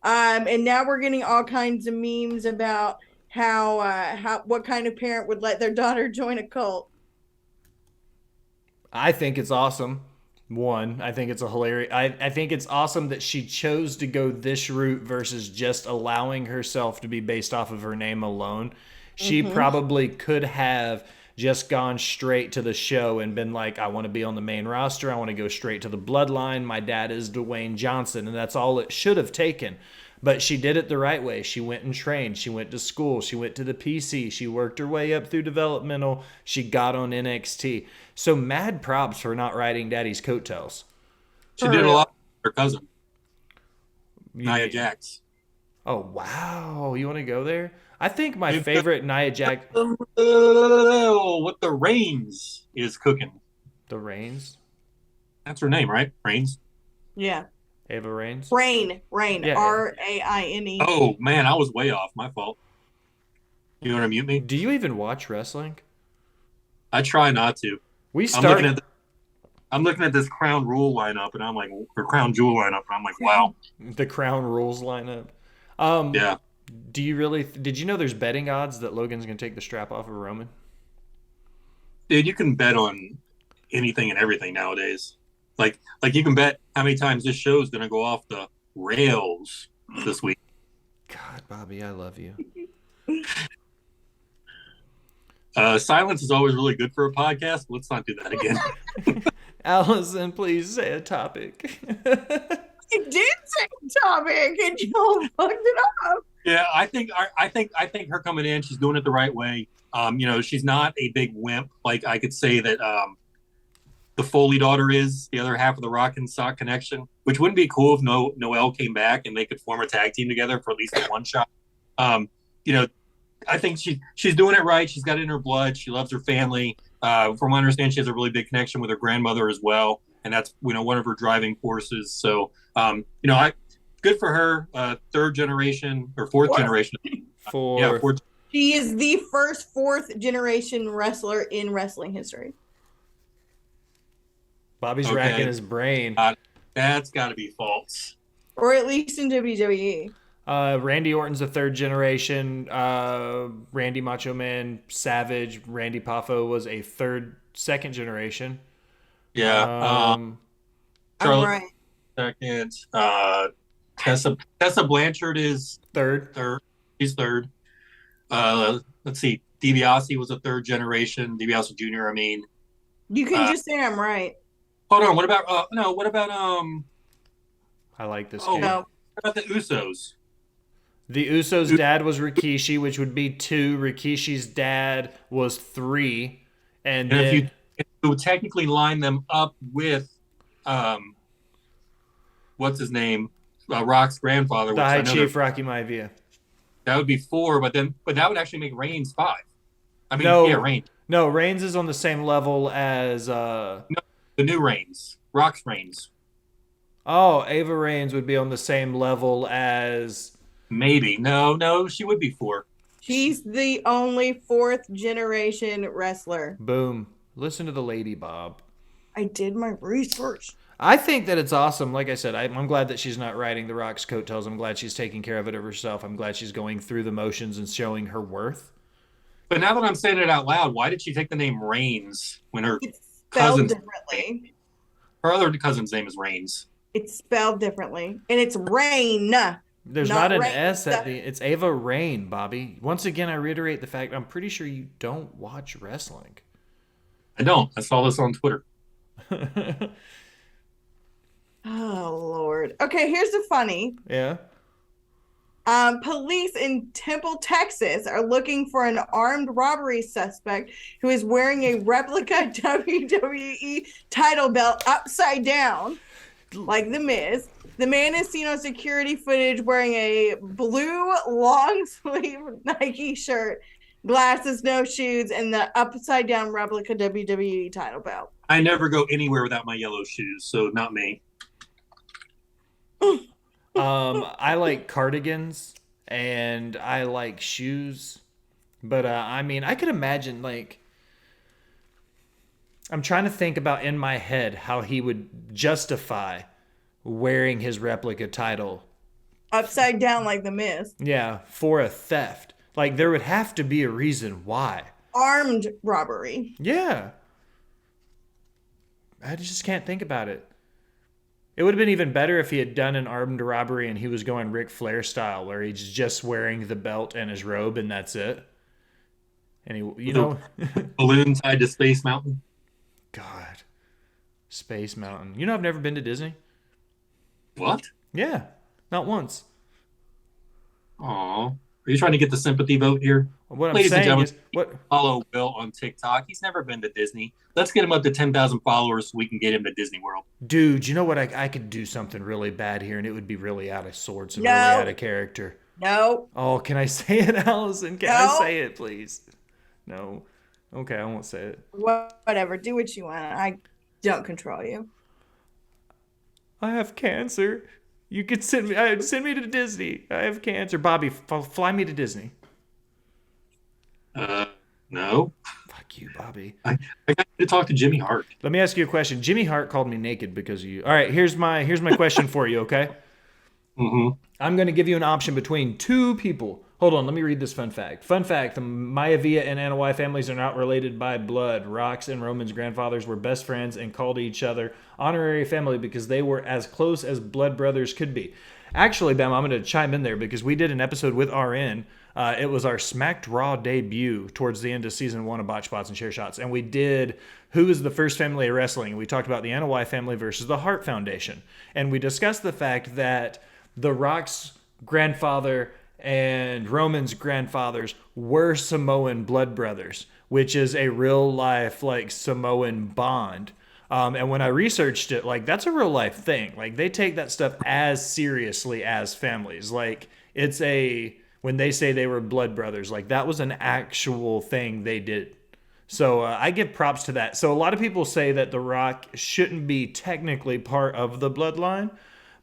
And now we're getting all kinds of memes about how what kind of parent would let their daughter join a cult. I think it's awesome. One, I think it's a hilarious. I think it's awesome that she chose to go this route versus just allowing herself to be based off of her name alone. She probably could have just gone straight to the show and been like, I want to be on the main roster. I want to go straight to the bloodline. My dad is Dwayne Johnson. And that's all it should have taken. But she did it the right way. She went and trained. She went to school. She went to the PC. She worked her way up through developmental. She got on NXT. So mad props for not riding Daddy's coattails. She did a lot with her cousin, Nia Jax. Oh, wow. You want to go there? I think my favorite Nia Jax... What the Reigns is cooking. The Reigns? That's her name, right? Reigns? Yeah. Ava Rain. Yeah. Raine. Oh, man, I was way off. My fault. You want to mute me? Do you even watch wrestling? I try not to. I'm looking at this Crown Rule lineup, and I'm like, or Crown Jewel lineup, and I'm like, wow. The Crown Rules lineup. Yeah. Did you know there's betting odds that Logan's going to take the strap off of Roman? Dude, you can bet on anything and everything nowadays. Like you can bet how many times this show is going to go off the rails this week. God, Bobby, I love you. Silence is always really good for a podcast. But let's not do that again. Allison, please say a topic. I did say a topic, and you fucked it up. Yeah, I think her coming in, she's doing it the right way. She's not a big wimp. Like I could say that the Foley daughter is the other half of the Rock and Sock connection, which wouldn't be cool if Noelle came back and they could form a tag team together for at least a one shot. I think she's doing it right. She's got it in her blood. She loves her family. From what I understand, she has a really big connection with her grandmother as well, and that's one of her driving forces. So good for her. Third generation or fourth generation. Yeah, For fourth. She is the first fourth generation wrestler in wrestling history. Bobby's Okay. racking his brain. That's got to be false. Or at least in WWE. Randy Orton's a third generation. Randy Macho Man Savage. Randy Poffo was a second generation. Yeah. I'm Charlotte right. second. Tessa Blanchard is Third. She's third. Let's see. DiBiase was a third generation. DiBiase Jr. I mean, You can just say I'm right. hold on. What about no? What about I like this Oh, kid. No. what about the Usos? The Usos' dad was Rikishi, which would be 2. Rikishi's dad was 3. And And then if you technically line them up with, what's his name, Rock's grandfather, the which High I know Chief Rocky Maivia. that would be 4. But that would actually make Reigns 5. I mean, No. yeah, Reigns, No, Reigns is on the same level as the new Reigns, Rock's Reigns, Ava Reigns would be on the same level as maybe. No, she would be 4. She's the only fourth generation wrestler. boom. Listen to the lady, Bob. I did my research. I think that it's awesome. Like I said, I'm glad that she's not riding the Rock's coattails. I'm glad she's taking care of it herself. I'm glad she's going through the motions and showing her worth. But now that I'm saying it out loud, why did she take the name Reigns when her It's spelled cousin's differently. her other cousin's name is Reigns? It's spelled differently. And it's Rain. There's Not not an Reigns. S at the. It's Ava Rain, Bobby. Once again, I reiterate the fact. I'm pretty sure you don't watch wrestling. I don't. I saw this on Twitter. Oh, Lord. Okay, here's the funny. Yeah. Police in Temple, Texas are looking for an armed robbery suspect who is wearing a replica WWE title belt upside down, like The Miz. The man is seen on security footage wearing a blue long sleeve Nike shirt, glasses, no shoes, and the upside down replica WWE title belt. I never go anywhere without my yellow shoes, so not me. I like cardigans and I like shoes, but I mean, I could imagine like I'm trying to think about in my head how he would justify wearing his replica title. Upside down like The Miz. Yeah, for a theft. Like there would have to be a reason why. Armed robbery. Yeah. I just can't think about it. It would have been even better if he had done an armed robbery and he was going Ric Flair style, where he's just wearing the belt and his robe and that's it. And he, you know, Balloon tied to Space Mountain. God, Space Mountain. You know, I've never been to Disney. What? Yeah, not once. Aw. Are you trying to get the sympathy vote here? What I'm Ladies and saying gentlemen, is, what? Follow Will on TikTok. He's never been to Disney. Let's get him up to 10,000 followers so we can get him to Disney World. Dude, you know what? I could do something really bad here and it would be really out of sorts and No. really out of character. No. Oh, can I say it, Allison? Can I No. say it, please? No. Okay, I won't say it. Whatever. Do what you want. I don't control you. I have cancer. You could send me to Disney. I have cancer. Bobby, fly me to Disney. No. Fuck you, Bobby. I got to talk to Jimmy Hart. Let me ask you a question. Jimmy Hart called me naked because of you. All right, here's my question for you, okay? Mm-hmm. I'm going to give you an option between 2 people. Hold on, let me read this fun fact. Fun fact, the Maivia and Anoa'i families are not related by blood. Rock's and Roman's grandfathers were best friends and called each other honorary family because they were as close as blood brothers could be. Actually, Bam, I'm going to chime in there because we did an episode with RN. It was our Smacked Raw debut towards the end of season 1 of Botch Spots and Share Shots. And we did who is the first family of wrestling. We talked about the Anoa'i family versus the Hart Foundation. And we discussed the fact that The Rock's grandfather and Roman's grandfathers were Samoan blood brothers, which is a real life like Samoan bond. And when I researched it, like that's a real life thing. Like they take that stuff as seriously as families. Like it's when they say they were blood brothers, like that was an actual thing they did. So I give props to that. So a lot of people say that The Rock shouldn't be technically part of the bloodline,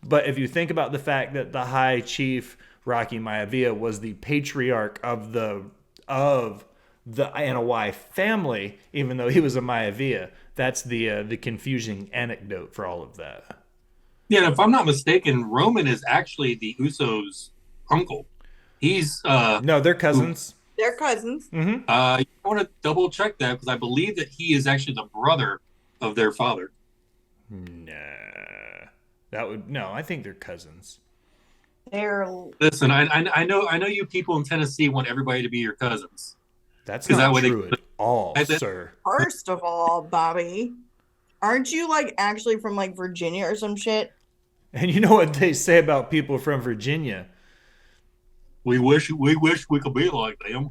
But if you think about the fact that the High Chief Rocky Maivia was the patriarch of the Anoa'i family, even though he was a Maivia, that's the confusing anecdote for all of that. Yeah, and if I'm not mistaken, Roman is actually the Usos' uncle. He's No, they're cousins. They're cousins. Mm-hmm. I want to double check that because I believe that he is actually the brother of their father. Nah, I think they're cousins. Listen, I know you people in Tennessee want everybody to be your cousins. That's not true at all, sir. First of all, Bobby, aren't you like actually from like Virginia or some shit? And you know what they say about people from Virginia? We wish we could be like them.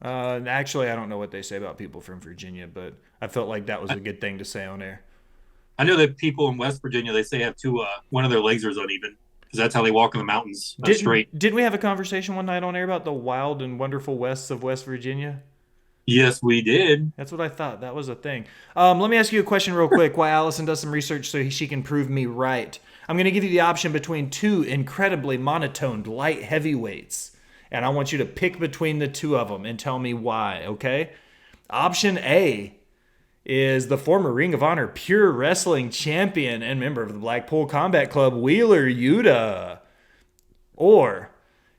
Actually, I don't know what they say about people from Virginia, but I felt like that was a good thing to say on air. I know that people in West Virginia, they say have one of their legs is uneven because that's how they walk in the mountains straight. Didn't we have a conversation one night on air about the wild and wonderful Wests of West Virginia? Yes, we did. That's what I thought. That was a thing. Let me ask you a question real quick while Allison does some research so she can prove me right. I'm going to give you the option between two incredibly monotoned light heavyweights, and I want you to pick between the two of them and tell me why, okay? Option A is the former Ring of Honor Pure Wrestling champion and member of the Blackpool Combat Club, Wheeler Yuta. Or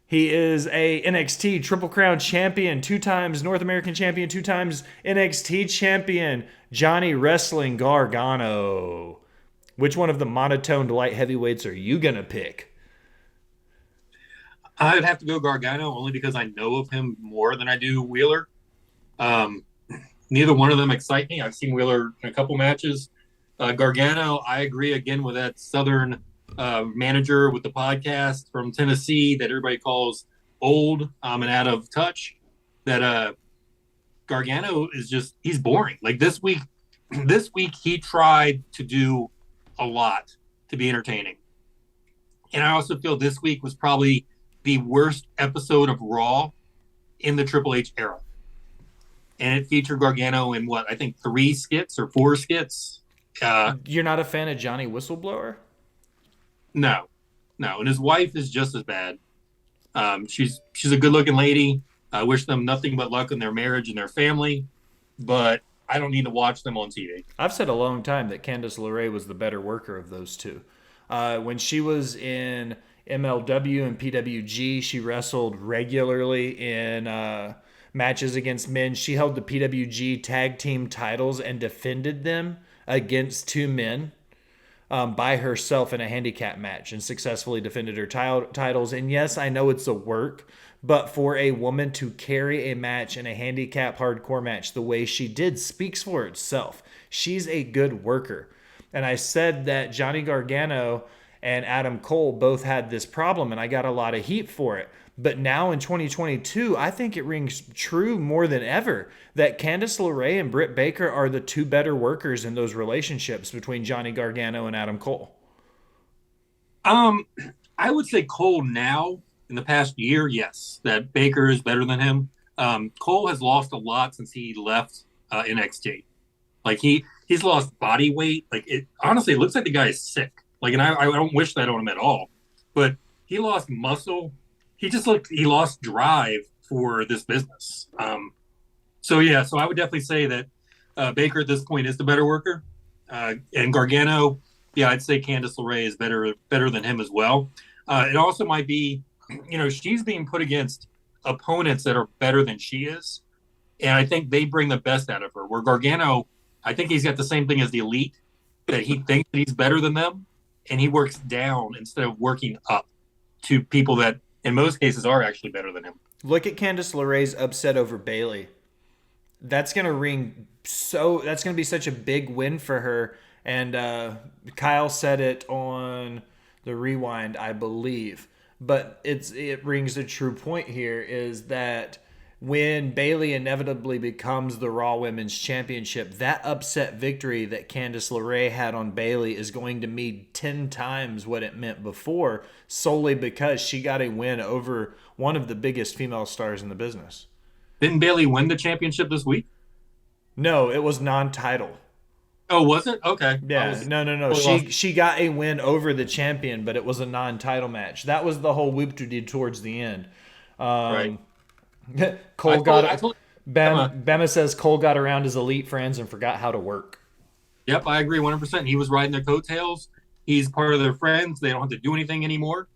he is a NXT Triple Crown champion, 2 times North American champion, 2 times NXT champion, Johnny Wrestling Gargano. Which one of the monotoned light heavyweights are you going to pick? I'd have to go Gargano only because I know of him more than I do Wheeler. Neither one of them excite me. I've seen Wheeler in a couple matches. Gargano, I agree again with that Southern manager with the podcast from Tennessee that everybody calls old and out of touch. That Gargano is he's boring. Like this week he tried to do a lot to be entertaining. And I also feel this week was probably the worst episode of Raw in the Triple H era. And it featured Gargano in I think 3 skits or 4 skits. You're not a fan of Johnny Whistleblower? No. And his wife is just as bad. She's a good looking lady. I wish them nothing but luck in their marriage and their family, but I don't need to watch them on TV. I've said a long time that Candice LeRae was the better worker of those two. When she was in MLW and PWG, she wrestled regularly in matches against men. She held the PWG tag team titles and defended them against 2 men by herself in a handicap match and successfully defended her titles. And yes, I know it's a work, but for a woman to carry a match in a handicap hardcore match the way she did speaks for itself. She's a good worker. And I said that Johnny Gargano and Adam Cole both had this problem, and I got a lot of heat for it. But now in 2022, I think it rings true more than ever that Candice LeRae and Britt Baker are the 2 better workers in those relationships between Johnny Gargano and Adam Cole. I would say Cole now, in the past year, yes, that Baker is better than him. Cole has lost a lot since he left NXT. Like he's lost body weight. Like honestly, it looks like the guy is sick. Like, and I don't wish that on him at all. But he lost muscle. He lost drive for this business. So I would definitely say that Baker at this point is the better worker. And Gargano, I'd say Candice LeRae is better than him as well. It also might be, she's being put against opponents that are better than she is. And I think they bring the best out of her. Where Gargano, I think he's got the same thing as the Elite, that he thinks that he's better than them. And he works down instead of working up to people that in most cases are actually better than him. Look at Candice LeRae's upset over Bayley. That's going to be such a big win for her. And Kyle said it on the Rewind, I believe. But it rings a true point here is that when Bayley inevitably becomes the Raw Women's Championship, that upset victory that Candice LeRae had on Bayley is going to mean 10 times what it meant before, solely because she got a win over one of the biggest female stars in the business. Didn't Bayley win the championship this week? No, it was non-title. Oh, was it? Okay. I Yeah, was no. totally She lost. she got a win over the champion, but it was a non-title match. That was the whole whoop to did towards the end. Right. Um, I Cole told I got told Emma. Bama says Cole got around his elite friends and forgot how to work. Yep, I agree 100%. He was riding their coattails. He's part of their friends. They don't have to do anything anymore,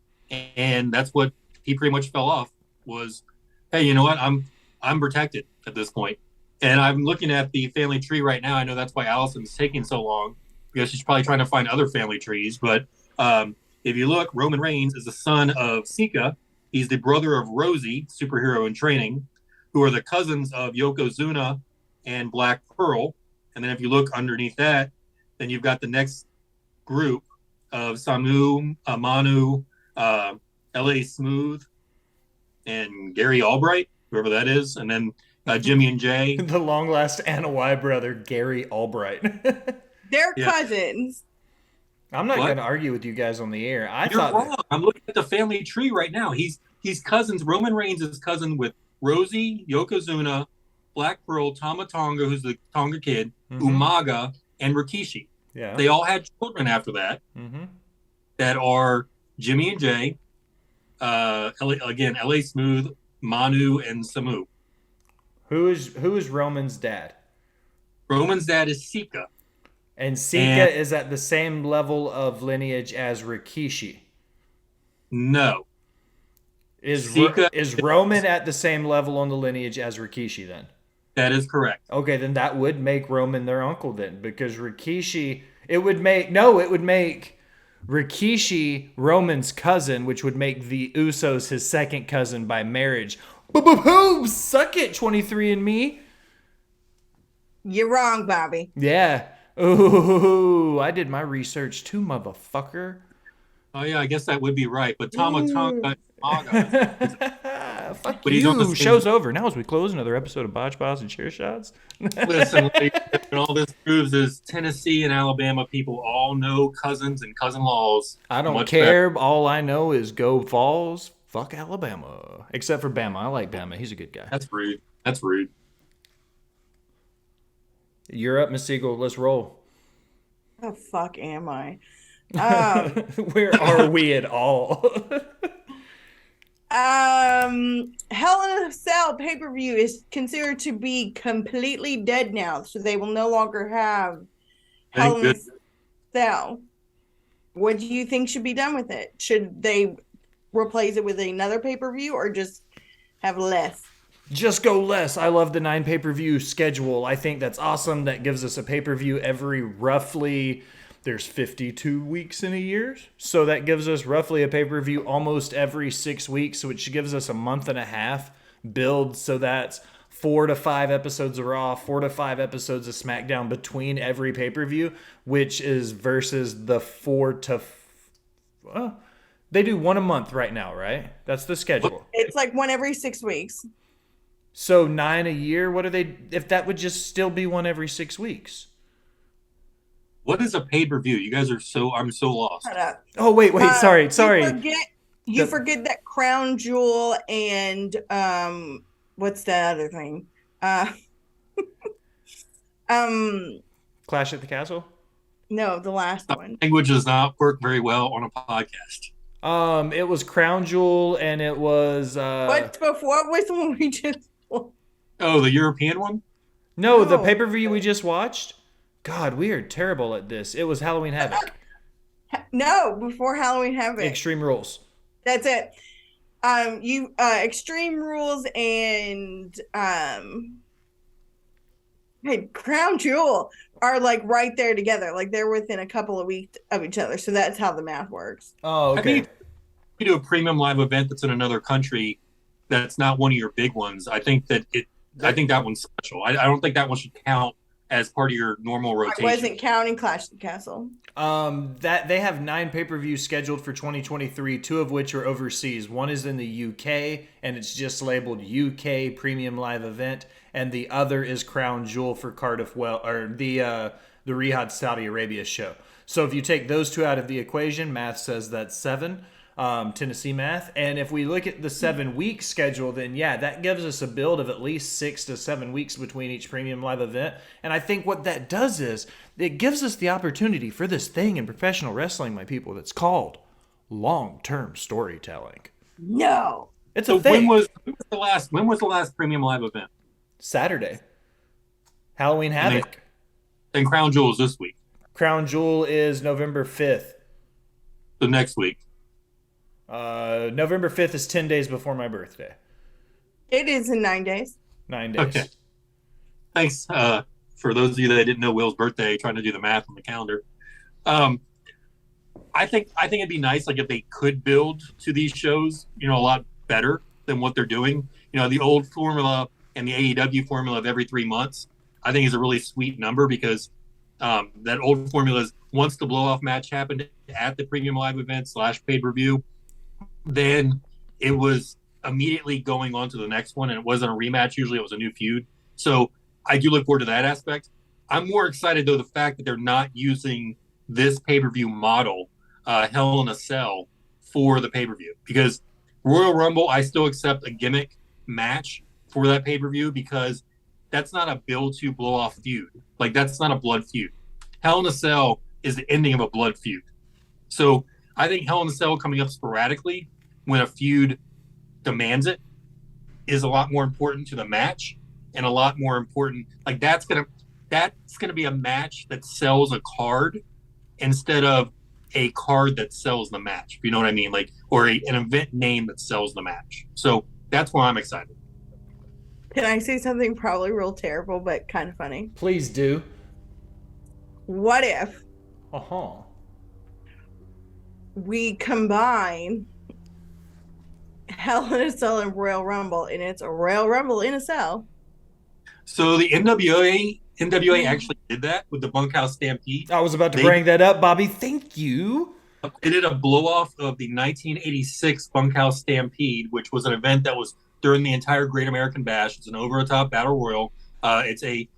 and that's what he pretty much fell off. Was, hey, you know what? I'm protected at this point, and I'm looking at the family tree right now. I know that's why Allison's taking so long because she's probably trying to find other family trees. But if you look, Roman Reigns is the son of Sika. He's the brother of Rosie, superhero in training, who are the cousins of Yokozuna and Black Pearl. And then if you look underneath that, then you've got the next group of Samu, Manu, L.A. Smooth, and Gary Albright, whoever that is. And then Jimmy and Jay. The long last Anna Y brother, Gary Albright. They're Yeah. cousins. I'm not What? going to argue with you guys on the air. You're wrong. I'm looking at the family tree right now. He's cousins. Roman Reigns is cousin with Rosie, Yokozuna, Black Pearl, Tama Tonga, who's the Tonga kid, Umaga, and Rikishi. Yeah. They all had children after that that are Jimmy and Jay, L.A. Smooth, Manu, and Samu. Who is Roman's dad? Roman's dad is Sika. And Sika is at the same level of lineage as Rikishi. No. Is Sika Roman at the same level on the lineage as Rikishi then? That is correct. Okay, then that would make Roman their uncle then, because Rikishi it would make Rikishi Roman's cousin, which would make the Usos his second cousin by marriage. Boom! Suck it, 23andMe. You're wrong, Bobby. Yeah. Ooh, I did my research too, motherfucker. Oh, yeah, I guess that would be right. But Tama Tonga, Umaga. Fuck But he's on the you. same- Show's over. Now as we close another episode of Botch Boss and Chair Shots. Listen, and all this proves is Tennessee and Alabama people all know cousins and cousin-laws. I don't much care. All I know is go Vols. Fuck Alabama. Except for Bama. I like Bama. He's a good guy. That's rude. That's rude. You're up, Miss Siegel. Let's roll. The fuck am I? Where are we at all? Hell in a Cell pay-per-view is considered to be completely dead now, so they will no longer have Hell in a Cell. What do you think should be done with it? Should they replace it with another pay-per-view or just have less? Just go less. I love the 9 pay-per-view schedule. I think that's awesome. That gives us a pay-per-view every roughly, there's 52 weeks in a year. So that gives us roughly a pay-per-view almost every 6 weeks, which gives us a month and a half build. So that's 4 to 5 episodes of Raw, 4 to 5 episodes of SmackDown between every pay-per-view, which is versus the 4 to... they do one a month right now, right? That's the schedule. It's like one every 6 weeks. So 9 a year, what are they, if that would just still be one every 6 weeks? What is a pay-per-view? You guys are I'm so lost. Shut up. Oh, wait, sorry. You forget that Crown Jewel and, what's that other thing? Clash at the Castle? No, the last one. Language does not work very well on a podcast. It was Crown Jewel and it was, What's before? What's the one we just... Oh, the European one? No, the No. pay-per-view we just watched? God, we are terrible at this. It was Halloween Havoc. No, before Halloween Havoc. Extreme Rules. That's it. Extreme Rules and Crown Jewel are like right there together. Like they're within a couple of weeks of each other. So that's how the math works. Oh, I okay. think if you do a premium live event that's in another country, that's not one of your big ones. I think that one's special. I don't think that one should count as part of your normal rotation. I wasn't counting Clash of the Castle. That they have 9 pay-per-views scheduled for 2023, 2 of which are overseas. One is in the UK, and it's just labeled UK Premium Live Event, and the other is Crown Jewel for Cardiff, the Riyadh, Saudi Arabia show. So if you take those 2 out of the equation, math says that's 7. Tennessee math. And if we look at the 7-week schedule, then yeah, that gives us a build of at least 6 to 7 weeks between each premium live event. And I think what that does is it gives us the opportunity for this thing in professional wrestling, my people, that's called long-term storytelling. No. It's So a thing. when was the last premium live event? Saturday. Halloween Havoc. And Crown Jewel is this week. Crown Jewel is November 5th. The next week. November 5th is 10 days before my birthday. It is in 9 days. 9 days. Okay. Thanks for those of you that didn't know Will's birthday, trying to do the math on the calendar. I think it'd be nice, like, if they could build to these shows, a lot better than what they're doing. The old formula and the AEW formula of every 3 months, I think is a really sweet number, because that old formula is once the blow-off match happened at the premium live event / pay-per-view, then it was immediately going on to the next one, and it wasn't a rematch. Usually it was a new feud. So I do look forward to that aspect. I'm more excited, though, the fact that they're not using this pay-per-view model, Hell in a Cell, for the pay-per-view, because Royal Rumble, I still accept a gimmick match for that pay-per-view, because that's not a build to blow-off feud. Like, that's not a blood feud. Hell in a Cell is the ending of a blood feud. So I think Hell in a Cell coming up sporadically when a feud demands it is a lot more important to the match, and a lot more important. Like, that's gonna be a match that sells a card instead of a card that sells the match. If you know what I mean? Like, or an event name that sells the match. So that's why I'm excited. Can I say something probably real terrible, but kind of funny? Please do. What if Uh-huh. we combine Hell in a Cell and Royal Rumble, and it's a Royal Rumble in a cell? So the NWA actually did that with the Bunkhouse Stampede. I was about to bring that up, Bobby. Thank you. They did a blow-off of the 1986 Bunkhouse Stampede, which was an event that was during the entire Great American Bash. It's an over-the-top battle royal. It's a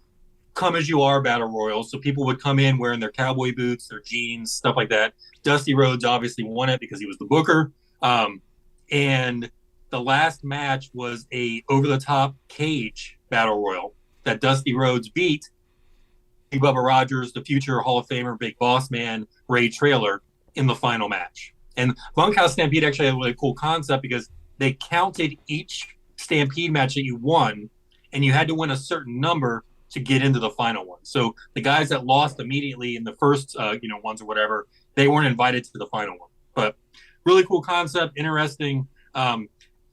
come-as-you-are battle royal, so people would come in wearing their cowboy boots, their jeans, stuff like that. Dusty Rhodes obviously won it because he was the booker. And the last match was a over-the-top cage battle royal that Dusty Rhodes beat Bubba Rogers, the future Hall of Famer, Big Boss Man, Ray Traylor, in the final match. And Bunkhouse Stampede actually had a really cool concept, because they counted each Stampede match that you won, and you had to win a certain number to get into the final one. So the guys that lost immediately in the first, ones or whatever, they weren't invited to the final one. But really cool concept, interesting.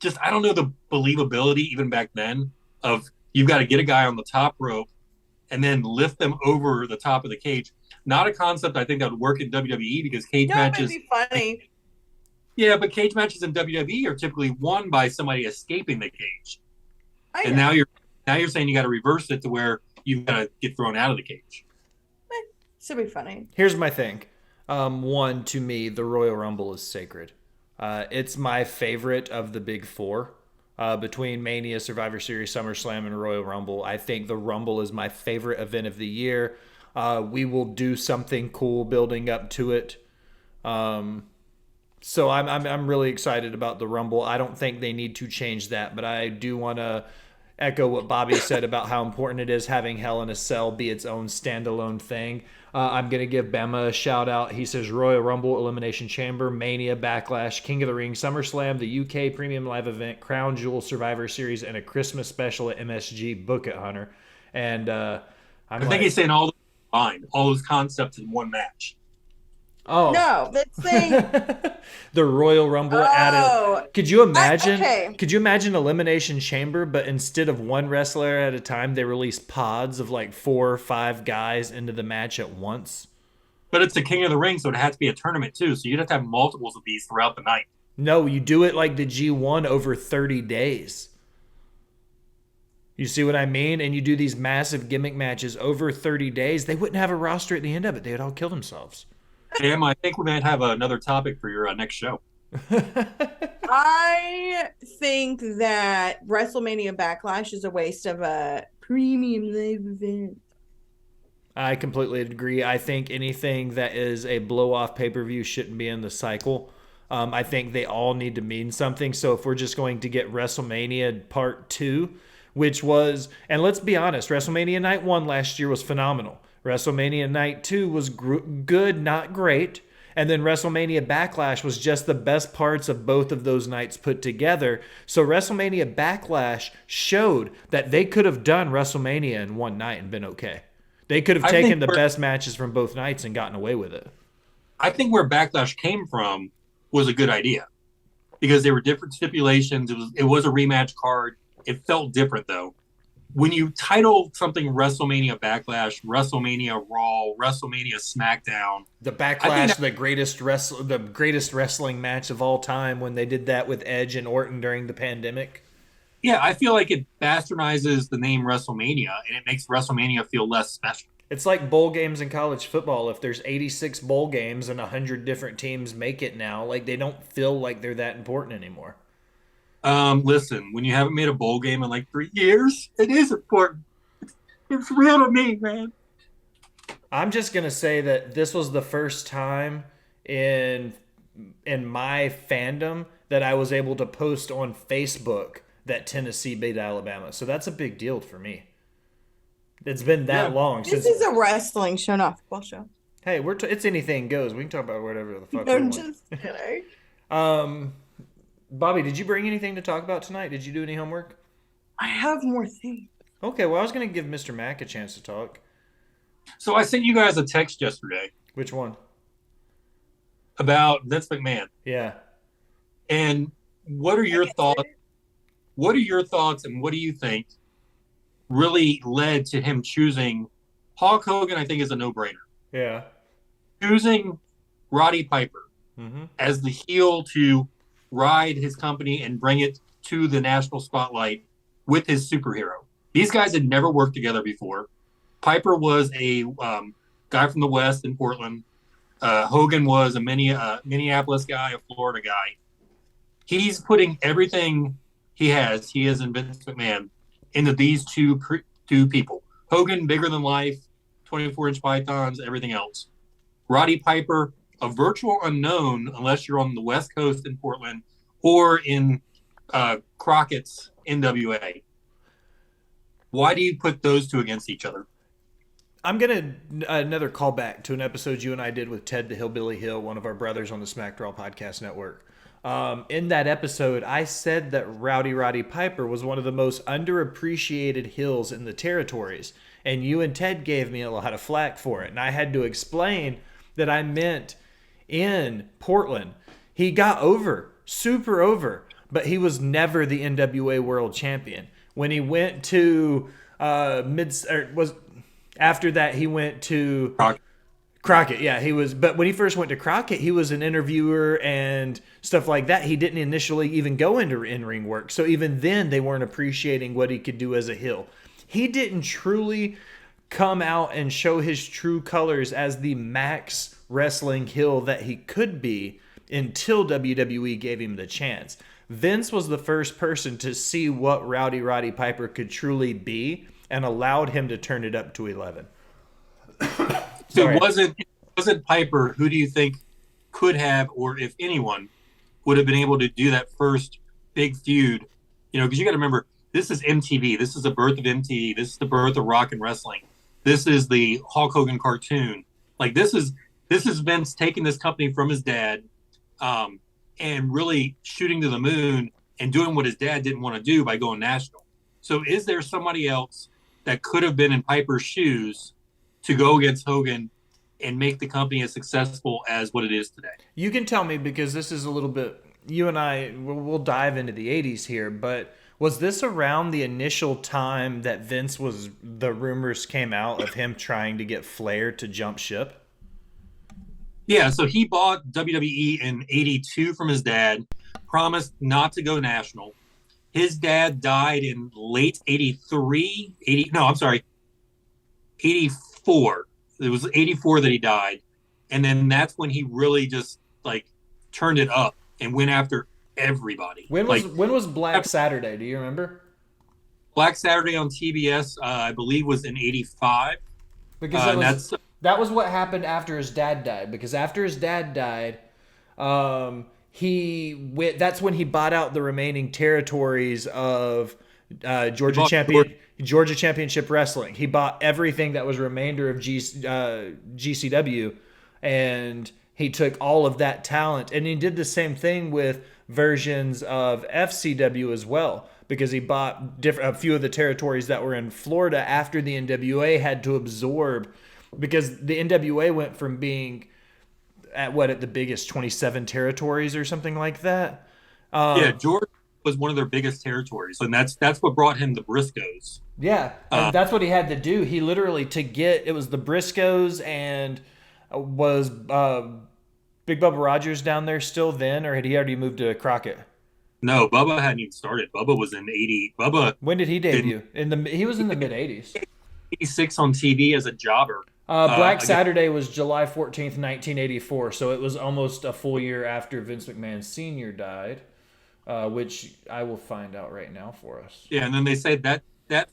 Just, I don't know the believability even back then of you've got to get a guy on the top rope and then lift them over the top of the cage. Not a concept I think that would work in WWE, because cage matches. That would be funny. Yeah, but cage matches in WWE are typically won by somebody escaping the cage. And now you're saying you got to reverse it to where you've got to get thrown out of the cage. Should be funny. Here's my thing. One, to me, the Royal Rumble is sacred. It's my favorite of the big four. Between Mania, Survivor Series, SummerSlam, and Royal Rumble, I think the Rumble is my favorite event of the year. We will do something cool building up to it. So I'm really excited about the Rumble. I don't think they need to change that, but I do want to echo what Bobby said about how important it is having Hell in a Cell be its own standalone thing. I'm going to give Bama a shout out. He says Royal Rumble, Elimination Chamber, Mania, Backlash, King of the Ring, SummerSlam, the UK Premium Live Event, Crown Jewel, Survivor Series, and a Christmas special at MSG. Book it, Hunter. And I think he's saying all those concepts in one match. Oh no, that's saying the Royal Rumble added. Could you imagine? Could you imagine Elimination Chamber, but instead of one wrestler at a time, they release pods of like 4 or 5 guys into the match at once? But it's a King of the Ring, so it has to be a tournament too. So you'd have to have multiples of these throughout the night. No, you do it like the G1 over 30 days. You see what I mean? And you do these massive gimmick matches over 30 days. They wouldn't have a roster at the end of it. They would all kill themselves. Sam, I think we might have another topic for your next show. I think that WrestleMania Backlash is a waste of a premium live event. I completely agree. I think anything that is a blow-off pay-per-view shouldn't be in the cycle. I think they all need to mean something. So if we're just going to get WrestleMania Part 2, which was, and let's be honest, WrestleMania Night 1 last year was phenomenal. WrestleMania Night 2 was good, not great. And then WrestleMania Backlash was just the best parts of both of those nights put together. So WrestleMania Backlash showed that they could have done WrestleMania in one night and been okay. They could have taken the best matches from both nights and gotten away with it. I think where Backlash came from was a good idea because there were different stipulations. It was a rematch card. It felt different, though. When you title something WrestleMania Backlash, WrestleMania Raw, WrestleMania SmackDown, the Backlash, the greatest wrestling match of all time, when they did that with Edge and Orton during the pandemic. Yeah, I feel like it bastardizes the name WrestleMania and it makes WrestleMania feel less special. It's like bowl games in college football. If there's 86 bowl games and 100 different teams make it now, like they don't feel like they're that important anymore. Listen, when you haven't made a bowl game in like 3 years, it is important. It's real to me, man. I'm just gonna say that this was the first time in my fandom that I was able to post on Facebook that Tennessee beat Alabama. So that's a big deal for me. It's been that long since. This is a wrestling show, not a football show. Hey, it's anything goes. We can talk about whatever the fuck we I'm want. just kidding. Bobby, did you bring anything to talk about tonight? Did you do any homework? I have more things. Okay, well, I was going to give Mr. Mack a chance to talk. So I sent you guys a text yesterday. Which one? About Vince McMahon. Yeah. And what are your thoughts? What are your thoughts and what do you think really led to him choosing Hulk Hogan? I think is a no-brainer. Yeah. Choosing Roddy Piper as the heel to ride his company and bring it to the national spotlight with his superhero. These guys had never worked together before. Piper was a guy from the West in Portland. Hogan was a Minneapolis guy, a Florida guy. He's putting everything he is in Vince McMahon, into these two people. Hogan, bigger than life, 24-inch pythons, everything else. Roddy Piper, a virtual unknown unless you're on the West Coast in Portland or in Crockett's NWA. Why do you put those two against each other? I'm going to another callback to an episode you and I did with Ted the Hillbilly Hill, one of our brothers on the SmackDraw Podcast Network. In that episode, I said that Roddy Piper was one of the most underappreciated heels in the territories. And you and Ted gave me a lot of flack for it. And I had to explain that I meant in Portland, he got over, super over, but he was never the NWA World Champion. When he went to after that, he went to Crockett. Yeah, he was. But when he first went to Crockett, he was an interviewer and stuff like that. He didn't initially even go into in-ring work. So even then, they weren't appreciating what he could do as a heel. He didn't truly come out and show his true colors as the max wrestling heel that he could be until WWE gave him the chance. Vince was the first person to see what Roddy Piper could truly be and allowed him to turn it up to 11. So it wasn't Piper. Who do you think could have, or if anyone would have been able to do that first big feud? You know, because you got to remember, this is MTV. This is the birth of MTV. This is the birth of rock and wrestling. This is the Hulk Hogan cartoon. Like this is Vince taking this company from his dad, and really shooting to the moon and doing what his dad didn't want to do by going national. So is there somebody else that could have been in Piper's shoes to go against Hogan and make the company as successful as what it is today? You can tell me, because this is a little bit, you and I, we'll dive into the 80s here, but was this around the initial time that Vince the rumors came out of him trying to get Flair to jump ship? Yeah, so he bought WWE in 82 from his dad, promised not to go national. His dad died in late 84. It was 84 that he died. And then that's when he really just like turned it up and went after everybody. When was Black Saturday? Do you remember? Black Saturday on TBS, I believe, was in 85. Because that was what happened after his dad died. Because after his dad died, That's when he bought out the remaining territories of Georgia bought Georgia Championship Wrestling. He bought everything that was remainder of GCW, and he took all of that talent, and he did the same thing with versions of FCW as well, because he bought a few of the territories that were in Florida after the NWA had to absorb, because the NWA went from being at the biggest 27 territories or something like that. Yeah, Georgia was one of their biggest territories, and that's what brought him the Briscoes. Yeah, and that's what he had to do. He literally, it was the Briscoes, and was Big Bubba Rogers down there still then, or had he already moved to Crockett? No, Bubba hadn't even started. Bubba was in 80. When did he debut? He was in the mid 80s. 86 on TV as a jobber. Black Saturday was July 14th, 1984, so it was almost a full year after Vince McMahon Sr. died, which I will find out right now for us. Yeah, and then they said that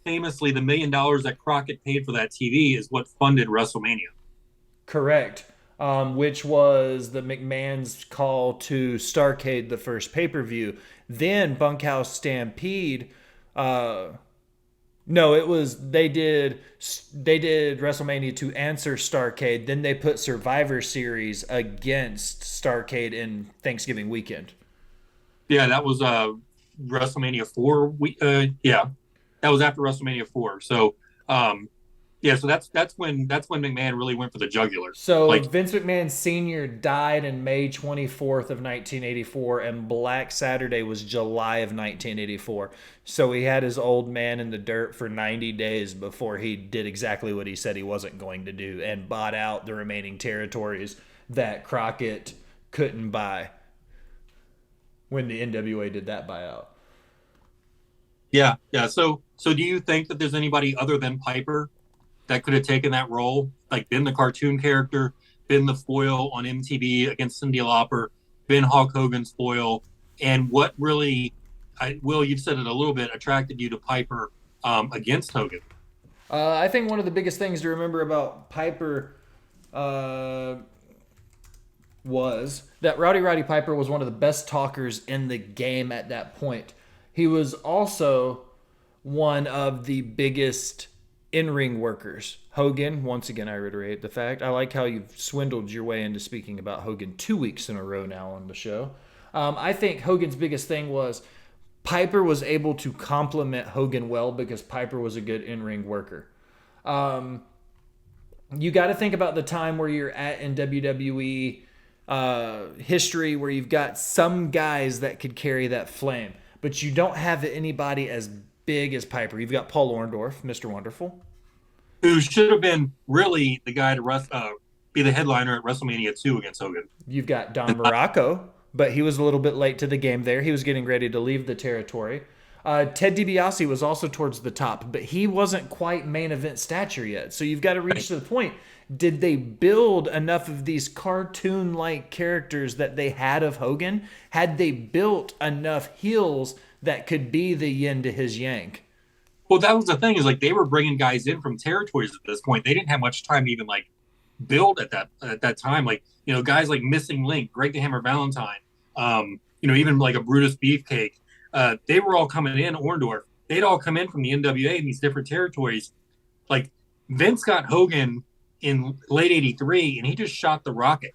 famously the $1 million that Crockett paid for that TV is what funded WrestleMania. Correct. Which was the McMahon's call to Starrcade, the first pay-per-view. Then Bunkhouse Stampede. No, it was they did WrestleMania to answer Starrcade. Then they put Survivor Series against Starrcade in Thanksgiving weekend. Yeah, that was WrestleMania 4. Yeah, that was after WrestleMania 4. So, so that's when McMahon really went for the jugular. So Vince McMahon Sr. died in May 24th of 1984, and Black Saturday was July of 1984. So he had his old man in the dirt for 90 days before he did exactly what he said he wasn't going to do, and bought out the remaining territories that Crockett couldn't buy when the NWA did that buyout. Yeah. So do you think that there's anybody other than Piper that could have taken that role, like been the cartoon character, been the foil on MTV against Cyndi Lauper, been Hulk Hogan's foil, and what really, Will, you've said it a little bit, attracted you to Piper against Hogan? I think one of the biggest things to remember about Piper was that Roddy Piper was one of the best talkers in the game at that point. He was also one of the biggest in-ring workers. Hogan, once again, I reiterate the fact. I like how you've swindled your way into speaking about Hogan 2 weeks in a row now on the show. I think Hogan's biggest thing was Piper was able to complement Hogan well because Piper was a good in-ring worker. You got to think about the time where you're at in WWE history, where you've got some guys that could carry that flame, but you don't have anybody as big as Piper. You've got Paul Orndorff, Mr. Wonderful, who should have been really the guy to be the headliner at WrestleMania 2 against Hogan. You've got Don Morocco, but he was a little bit late to the game there. He was getting ready to leave the territory. Ted DiBiase was also towards the top, but he wasn't quite main event stature yet. So you've got to reach to the point. Did they build enough of these cartoon-like characters that they had of Hogan? Had they built enough heels that could be the yin to his yang? Well, that was the thing, is like they were bringing guys in from territories at this point. They didn't have much time to even like build at that time. Like, guys like Missing Link, Greg the Hammer Valentine, even like a Brutus Beefcake. They were all coming in. Orndorff, they'd all come in from the NWA in these different territories. Like Vince got Hogan in late '83, and he just shot the rocket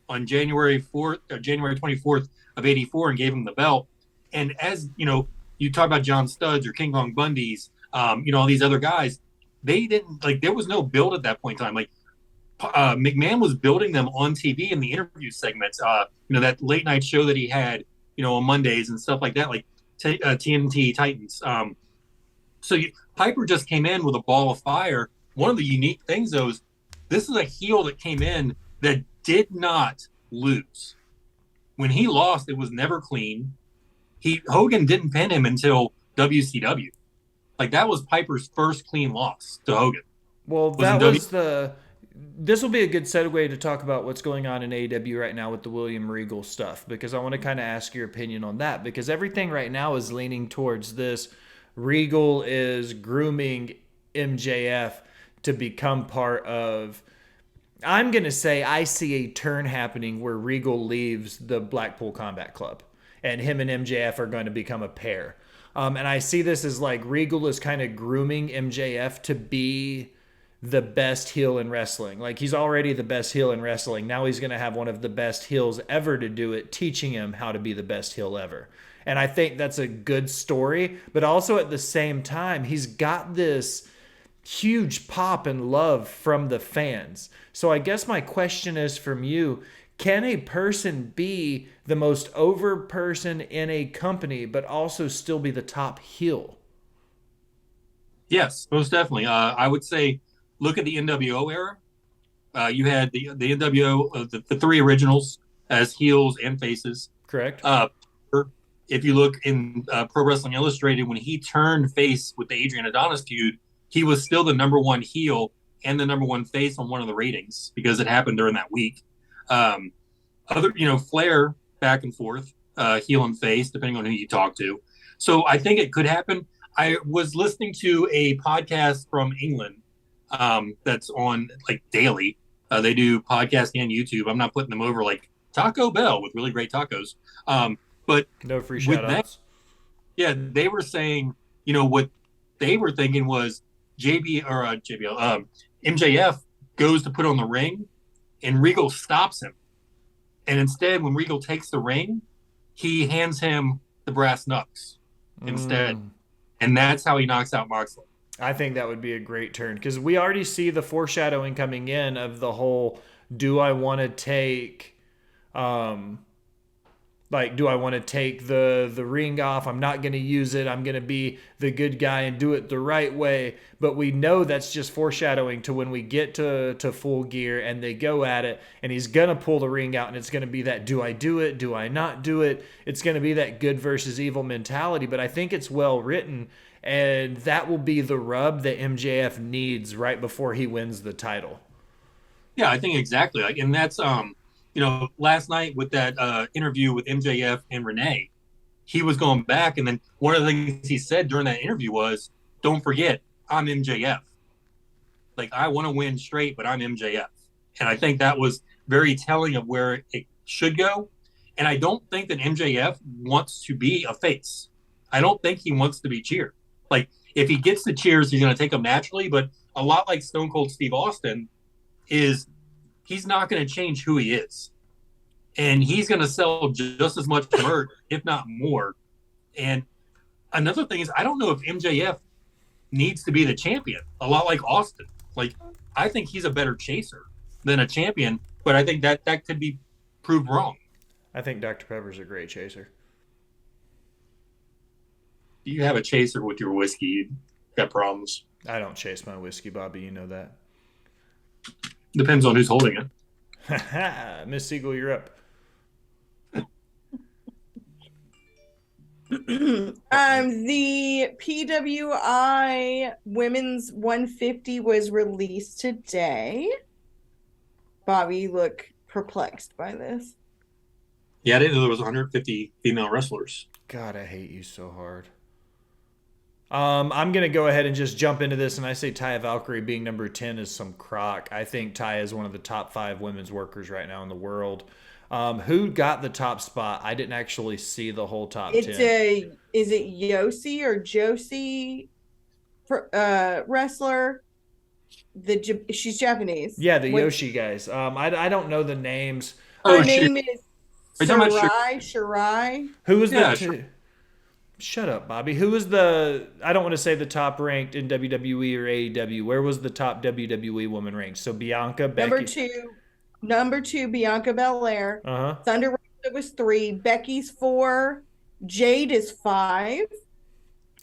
on January 24th of '84 and gave him the belt. And as you talk about John Studd's or King Kong Bundy's, all these other guys, they didn't there was no build at that point in time. Like McMahon was building them on TV in the interview segments. That late night show that he had, on Mondays and stuff like that, like TNT Titans. Piper just came in with a ball of fire. One of the unique things, though, is this is a heel that came in that did not lose. When he lost, it was never clean. Hogan didn't pin him until WCW. Like that was Piper's first clean loss to Hogan. Well, this will be a good segue to talk about what's going on in AEW right now with the William Regal stuff, because I want to kind of ask your opinion on that, because everything right now is leaning towards this. Regal is grooming MJF to become part of I'm going to say I see a turn happening where Regal leaves the Blackpool Combat Club and him and MJF are going to become a pair. And I see this as like Regal is kind of grooming MJF to be the best heel in wrestling. Like he's already the best heel in wrestling. Now he's going to have one of the best heels ever to do it, teaching him how to be the best heel ever. And I think that's a good story, but also at the same time, he's got this huge pop and love from the fans. So I guess my question is from you, can a person be the most over person in a company, but also still be the top heel? Yes, most definitely. I would say, look at the NWO era. You had the NWO, the three originals as heels and faces. Correct. If you look in Pro Wrestling Illustrated, when he turned face with the Adrian Adonis feud, he was still the number one heel and the number one face on one of the ratings because it happened during that week. Flair back and forth, heel and face, depending on who you talk to. So I think it could happen. I was listening to a podcast from England that's on like daily. They do podcast and YouTube. I'm not putting them over like Taco Bell with really great tacos. But no free shout outs. Yeah, they were saying, what they were thinking was MJF goes to put on the ring and Regal stops him. And instead, when Regal takes the ring, he hands him the brass knucks instead. And that's how he knocks out Moxley. I think that would be a great turn because we already see the foreshadowing coming in of the whole, do I want to take do I want to take the ring off? I'm not going to use it. I'm going to be the good guy and do it the right way. But we know that's just foreshadowing to when we get to Full Gear and they go at it and he's going to pull the ring out and it's going to be that, do I do it? Do I not do it? It's going to be that good versus evil mentality. But I think it's well written and that will be the rub that MJF needs right before he wins the title. Yeah, I think exactly. And that's, last night with that interview with MJF and Renee, he was going back. And then one of the things he said during that interview was, don't forget, I'm MJF. Like, I want to win straight, but I'm MJF. And I think that was very telling of where it should go. And I don't think that MJF wants to be a face. I don't think he wants to be cheered. Like, if he gets the cheers, he's going to take them naturally. But a lot like Stone Cold Steve Austin is he's not going to change who he is. And he's going to sell just as much merch, if not more. And another thing is, I don't know if MJF needs to be the champion, a lot like Austin. Like, I think he's a better chaser than a champion, but I think that could be proved wrong. I think Dr. Pepper's a great chaser. You have a chaser with your whiskey, you got problems. I don't chase my whiskey, Bobby. You know that. Depends on who's holding it. Miss Siegel, you're up. The PWI Women's 150 was released today. Bobby, you look perplexed by this. Yeah, I didn't know there was 150 female wrestlers. God, I hate you so hard. I'm going to go ahead and just jump into this, and I say Taya Valkyrie being number 10 is some crock. I think Taya is one of the top 5 women's workers right now in the world. Who got the top spot? I didn't actually see the whole top 10. Is it Yossi or Josie wrestler? She's Japanese. Yeah, the Yoshi guys. I don't know the names. Her name is Shirai. Who was the... Shut up, Bobby. Who was the... I don't want to say the top ranked in WWE or AEW. Where was the top WWE woman ranked? So Bianca, Becky... Number two, Bianca Belair. Thunder Rosa was 3. Becky's 4. Jade is 5.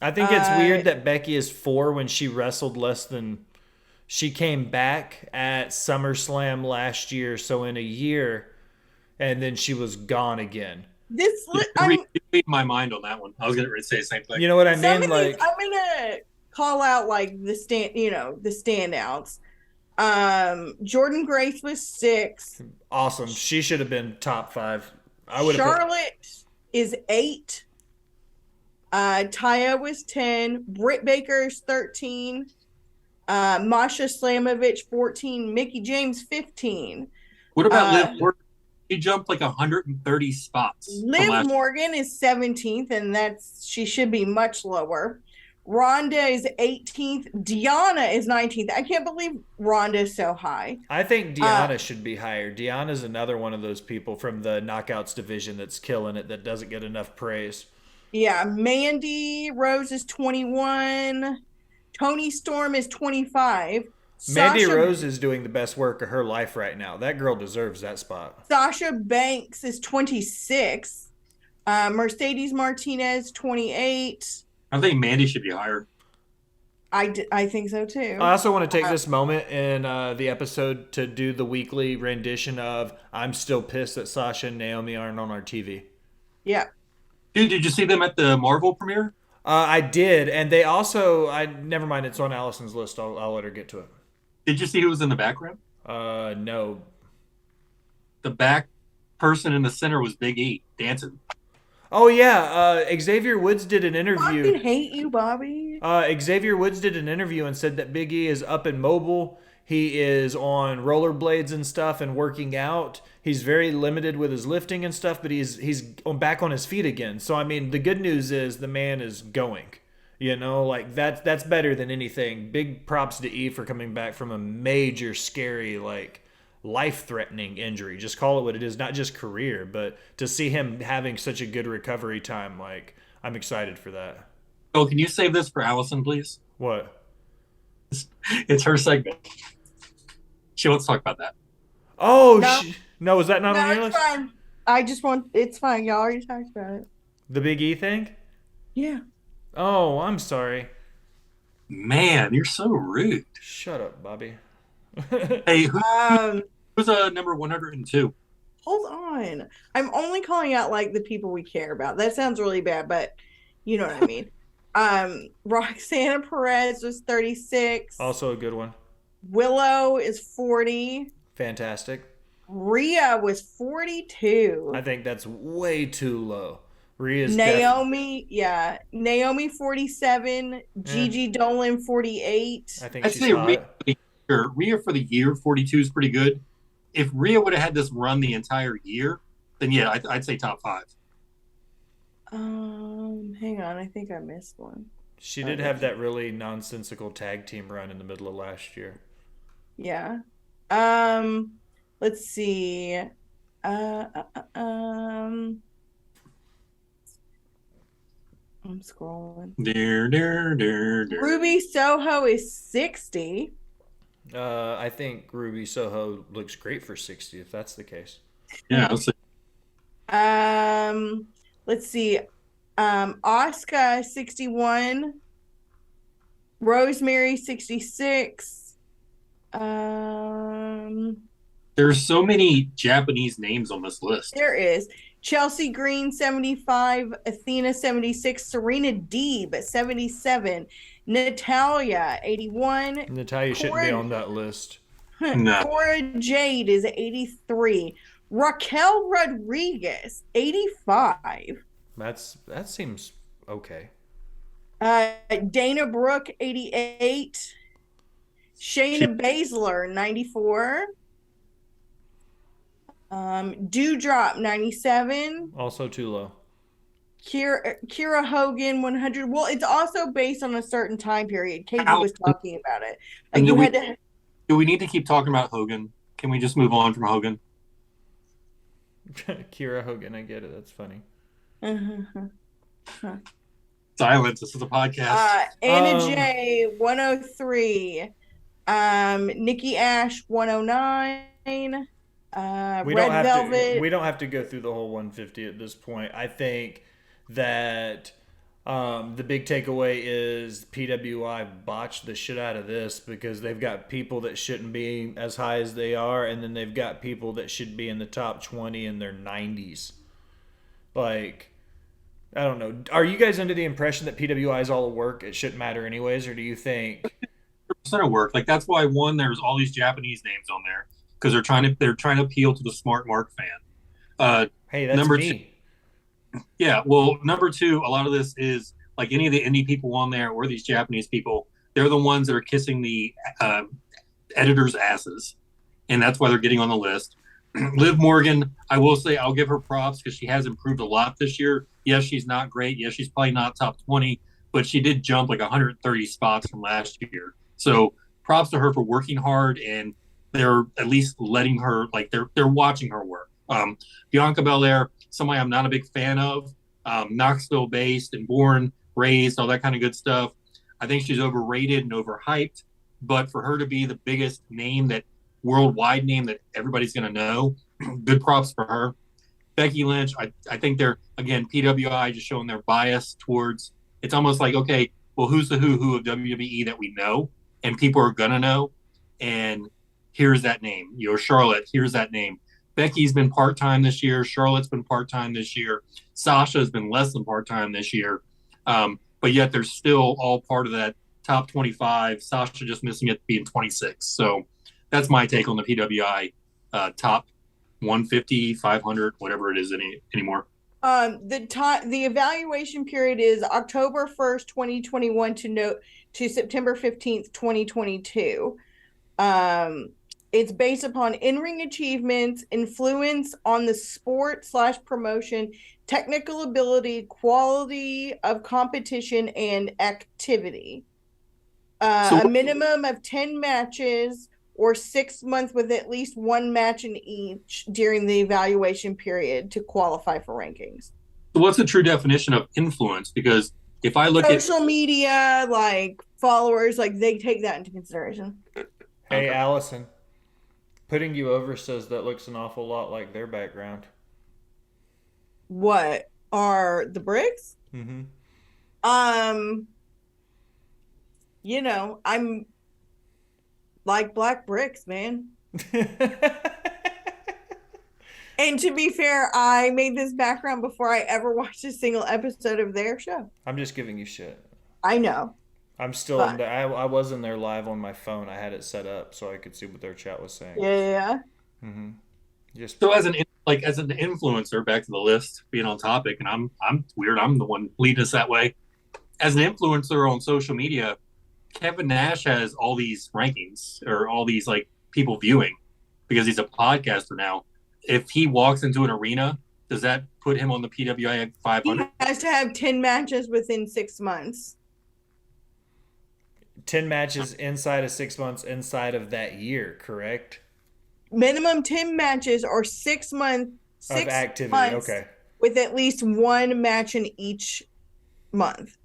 I think it's weird that Becky is 4 when she wrestled less than... She came back at SummerSlam last year, so in a year, and then she was gone again. Read my mind on that one. I was going to say the same thing. You know what I mean? Like, I'm going to call out like the standouts. Jordan Grace was 6. Awesome. She should have been top 5. Charlotte is 8. Taya was 10. Britt Baker is 13. Masha Slamovich 14, Mickey James 15. What about Liv Morgan? She jumped like 130 spots from Liv last. Morgan is 17th, and she should be much lower. Rhonda is 18th. Deanna is 19th. I can't believe Rhonda is so high. I think Deanna should be higher. Deanna's another one of those people from the Knockouts division that's killing it, that doesn't get enough praise. Yeah, Mandy Rose is 21. Tony Storm is 25. Mandy Rose is doing the best work of her life right now. That girl deserves that spot. Sasha Banks is 26. Mercedes Martinez, 28. I think Mandy should be higher. I think so too. I also want to take this moment in the episode to do the weekly rendition of "I'm Still Pissed That Sasha and Naomi Aren't on Our TV." Yeah. Dude, did you see them at the Marvel premiere? I did, and they also. Never mind. It's on Allison's list. I'll let her get to it. Did you see who was in the background? No. The back person in the center was Big E dancing. Oh yeah, Xavier Woods did an interview. I fucking hate you, Bobby. Xavier Woods did an interview and said that Big E is up and mobile. He is on rollerblades and stuff and working out. He's very limited with his lifting and stuff, but he's back on his feet again. So I mean, the good news is the man is going. You know, like that's better than anything. Big props to E for coming back from a major, scary, like life-threatening injury. Just call it what it is, not just career, but to see him having such a good recovery time, like I'm excited for that. Oh, can you save this for Allison, please? What? It's her segment. She wants to talk about that. Oh, no, is that not on your it's list? fine. It's fine. Y'all already talked about it. The Big E thing? Yeah. Oh, I'm sorry. Man, you're so rude. Shut up, Bobby. Hey, who's number 102? Hold on. I'm only calling out like the people we care about. That sounds really bad, but you know what I mean. Roxana Perez was 36. Also a good one. Willow is 40. Fantastic. Rhea was 42. I think that's way too low. Rhea's Naomi 47. Gigi Dolan 48. I think I'd she's say hot. Rhea for the year 42 is pretty good. If Rhea would have had this run the entire year, then yeah, I'd say top 5. Hang on, I think I missed one. She did have that really nonsensical tag team run in the middle of last year. Yeah. Let's see. I'm scrolling. Ruby Soho is 60. I think Ruby Soho looks great for 60, if that's the case. Yeah. I'll say. Let's see. Asuka 61. Rosemary 66. There's so many Japanese names on this list. There is. Chelsea Green 75, Athena 76, Serena Deeb 77, Natalia 81. Natalia shouldn't be on that list. No. Cora Jade is 83. Raquel Rodriguez 85. That seems okay. Dana Brooke 88. Shayna Baszler 94. Dewdrop 97. Also too low. Kira Hogan 100. Well, it's also based on a certain time period. Katie was talking about it. Like do we need to keep talking about Hogan? Can we just move on from Hogan? Kira Hogan, I get it. That's funny. Silence. This is a podcast. Anna J 103. Nikki Ash 109. Red Velvet. We don't have to go through the whole 150 at this point. I think that the big takeaway is PWI botched the shit out of this because they've got people that shouldn't be as high as they are, and then they've got people that should be in the top 20 in their 90s. Like, I don't know. Are you guys under the impression that PWI is all a work? It shouldn't matter anyways, or do you think? Percent of work. Like that's why there's all these Japanese names on there because they're trying to appeal to the smart Mark fan. Hey, that's number me. 2. Yeah, well, number 2, a lot of this is like any of the indie people on there or these Japanese people. they're the ones that are kissing the editors' asses, and that's why they're getting on the list. Liv Morgan, I will say I'll give her props because she has improved a lot this year. Yes, she's not great. Yes, she's probably not top 20, but she did jump like 130 spots from last year. So props to her for working hard, and they're at least letting her, like they're watching her work. Bianca Belair, somebody I'm not a big fan of, Knoxville based and born, raised, all that kind of good stuff. I think she's overrated and overhyped, but for her to be the biggest name, that worldwide name that everybody's going to know, good props for her. Becky Lynch, I think they're, again, PWI just showing their bias towards, it's almost like, okay, well, who's the who of WWE that we know and people are going to know? And here's that name. Charlotte, here's that name. Becky's been part-time this year. Charlotte's been part-time this year. Sasha's been less than part-time this year. But yet they're still all part of that top 25. Sasha just missing it being 26. So that's my take on the PWI top 150, 500, whatever it is anymore. The evaluation period is October 1st, 2021 to September 15th, 2022. It's based upon in-ring achievements, influence on the sport/promotion, technical ability, quality of competition, and activity. A minimum of 10 matches or 6 months with at least one match in each during the evaluation period to qualify for rankings. So what's the true definition of influence? Because if I look at social media, like followers, like they take that into consideration. Hey, Allison, putting you over says that looks an awful lot like their background. What are the bricks? Mm-hmm. I'm like black bricks, man. And to be fair, I made this background before I ever watched a single episode of their show. I'm just giving you shit. I know. I'm still in there. I was in there live on my phone. I had it set up so I could see what their chat was saying. Yeah. Mm-hmm. So as an influencer, back to the list, being on topic, and I'm weird. I'm the one leading us that way. As an influencer on social media, Kevin Nash has all these rankings or all these like people viewing because he's a podcaster now. If he walks into an arena, does that put him on the PWI 500? He has to have 10 matches within 6 months. 10 matches inside of 6 months inside of that year, correct? Minimum 10 matches or 6 months. Of activity, okay. With at least one match in each month.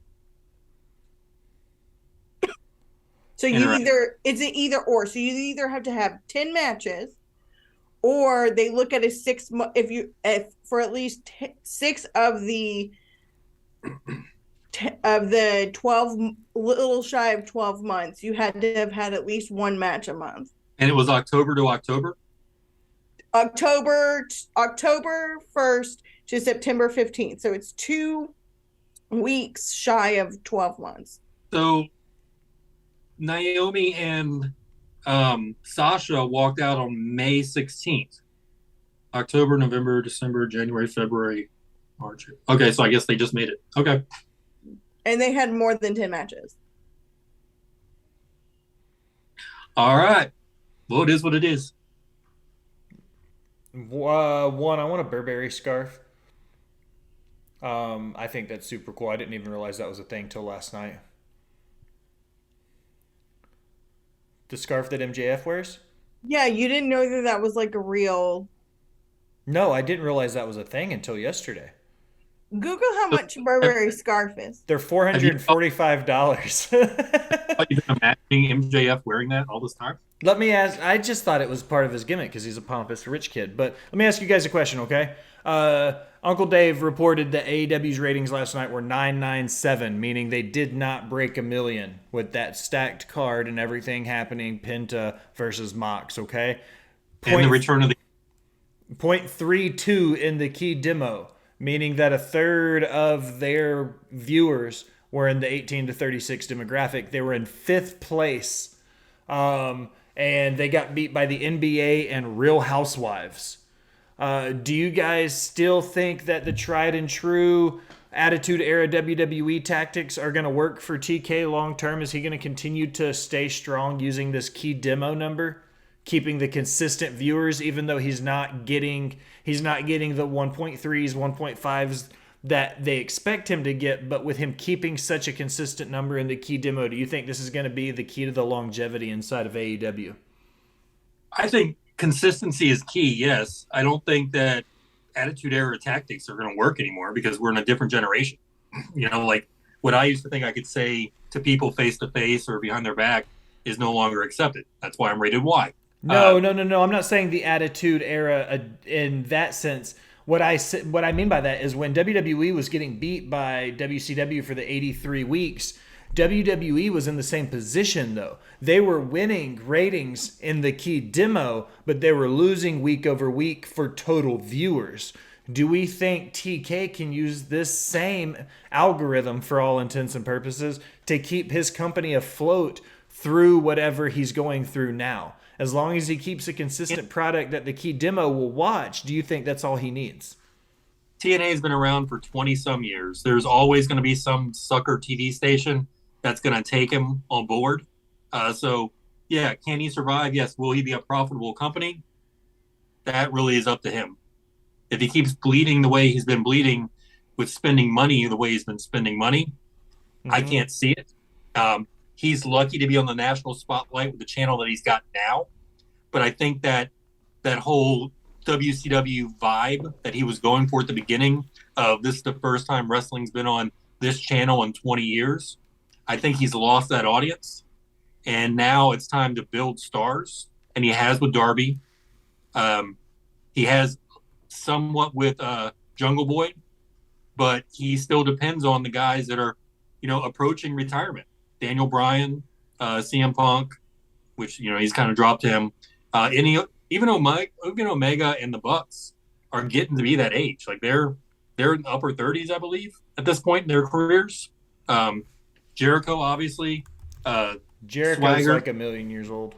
So it's an either or. So you either have to have 10 matches, or they look at a 6 month. If for at least 6 of the 12, little shy of 12 months, you had to have had at least one match a month. And it was October to October. October 1st to September 15th. So it's 2 weeks shy of 12 months. So Naomi and Sasha walked out on May 16th. October, November, December, January, February, March. Okay, so I guess they just made it. Okay. And they had more than 10 matches. All right. Well, it is what it is. One, I want a Burberry scarf. I think that's super cool. I didn't even realize that was a thing till last night. The scarf that MJF wears? Yeah, you didn't know that was like a real... No, I didn't realize that was a thing until yesterday. Google how much Burberry scarf is. They're $445. You've been imagining MJF wearing that all this time? Let me ask, I just thought it was part of his gimmick because he's a pompous rich kid. But let me ask you guys a question, okay? Uncle Dave reported that AEW's ratings last night were 997, meaning they did not break 1 million with that stacked card and everything happening, Penta versus Mox, okay? And the return of the... 0.32 in the key demo, meaning that a third of their viewers were in the 18 to 36 demographic. They were in 5th place. And they got beat by the NBA and Real Housewives. Do you guys still think that the tried and true Attitude Era WWE tactics are going to work for TK long term? Is he going to continue to stay strong using this key demo number, keeping the consistent viewers, even though he's not getting the 1.3s, 1.5s that they expect him to get, but with him keeping such a consistent number in the key demo, do you think this is going to be the key to the longevity inside of AEW? I think consistency is key, yes. I don't think that Attitude Era tactics are going to work anymore because we're in a different generation. Like what I used to think I could say to people face to face or behind their back is no longer accepted. That's why I'm rated Y. No. I'm not saying the Attitude Era in that sense. What I mean by that is when WWE was getting beat by WCW for the 83 weeks, WWE was in the same position though. They were winning ratings in the key demo, but they were losing week over week for total viewers. Do we think TK can use this same algorithm for all intents and purposes to keep his company afloat through whatever he's going through now? As long as he keeps a consistent product that the key demo will watch, do you think that's all he needs? TNA has been around for 20 some years. There's always going to be some sucker TV station that's going to take him on board. Can he survive? Yes. Will he be a profitable company? That really is up to him. If he keeps bleeding the way he's been bleeding with spending money the way he's been spending money, I can't see it. He's lucky to be on the national spotlight with the channel that he's got now. But I think that whole WCW vibe that he was going for at the beginning of this is the first time wrestling's been on this channel in 20 years. I think he's lost that audience. And now it's time to build stars. And he has with Darby. He has somewhat with Jungle Boy. But he still depends on the guys that are, approaching retirement. Daniel Bryan, CM Punk, which, he's kind of dropped him. Even Omega and the Bucks are getting to be that age. Like they're in the upper 30s, I believe, at this point in their careers. Jericho, obviously. Jericho's Swagger. like 1,000,000 years old.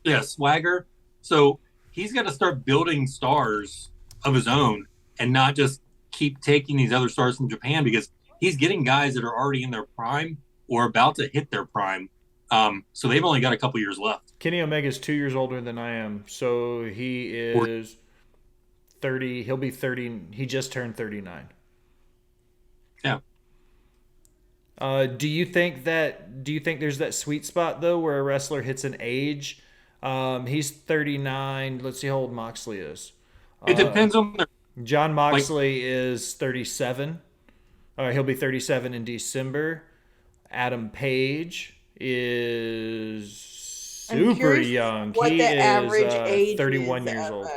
Yeah, Swagger. So he's got to start building stars of his own and not just keep taking these other stars from Japan because he's getting guys that are already in their prime or about to hit their prime. So they've only got a couple years left. Kenny Omega's 2 years older than I am, so he is 30. He'll be 30. He just turned 39. Yeah. Do you think there's that sweet spot though where a wrestler hits an age? He's 39. Let's see how old Moxley is. It depends on their John Moxley is 37. He'll be 37 in December. Adam Page is super young. What He the is average age 31 is years of old.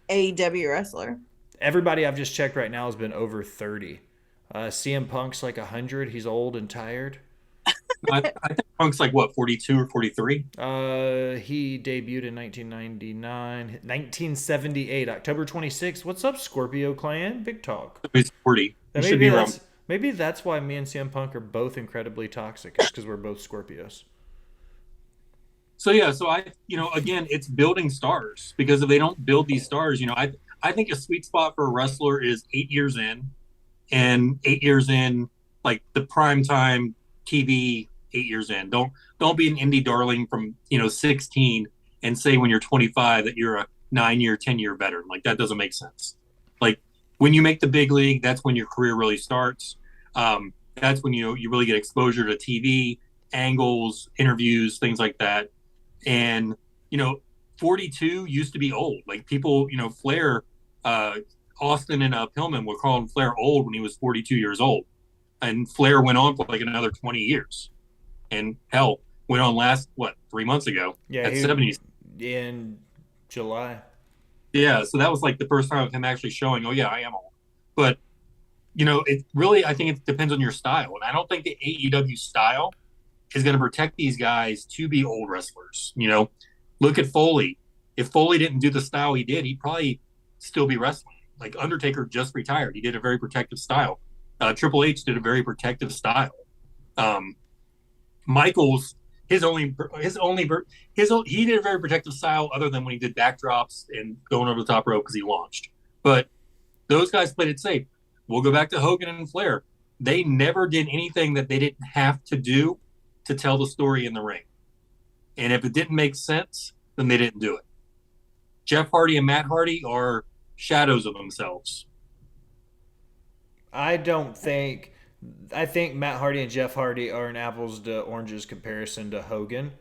a AEW wrestler? Everybody I've just checked right now has been over 30. CM Punk's like 100. He's old and tired. I think Punk's like, 42 or 43? He debuted in 1999. 1978, October 26th. What's up, Scorpio Clan? Big talk. He's 40. He should be around. Maybe that's why me and CM Punk are both incredibly toxic. It's because we're both Scorpios. So again, it's building stars because if they don't build these stars, I think a sweet spot for a wrestler is 8 years in, and 8 years in, like the prime time TV, 8 years in. Don't be an indie darling from 16 and say when you're 25 that you're a 9-year, 10-year veteran. Like that doesn't make sense. Like when you make the big league, that's when your career really starts. That's when you really get exposure to TV, angles, interviews, things like that. And 42 used to be old. Like people, Flair, Austin and Pillman were calling Flair old when he was 42 years old, and Flair went on for like another 20 years, and hell, went on 3 months ago. Yeah, at 70s in July. Yeah, so that was like the first time of him actually showing, oh yeah, I am old. But it really, I think it depends on your style, and I don't think the AEW style is going to protect these guys to be old wrestlers. Look at Foley. If Foley didn't do the style he did, he'd probably still be wrestling. Like Undertaker just retired. He did a very protective style. Triple H did a very protective style. Michaels, he did a very protective style other than when he did backdrops and going over the top rope because he launched. But those guys played it safe. We'll go back to Hogan and Flair. they never did anything that they didn't have to do to tell the story in the ring. And if it didn't make sense, then they didn't do it. Jeff Hardy and Matt Hardy are shadows of themselves. I think Matt Hardy and Jeff Hardy are an apples to oranges comparison to Hogan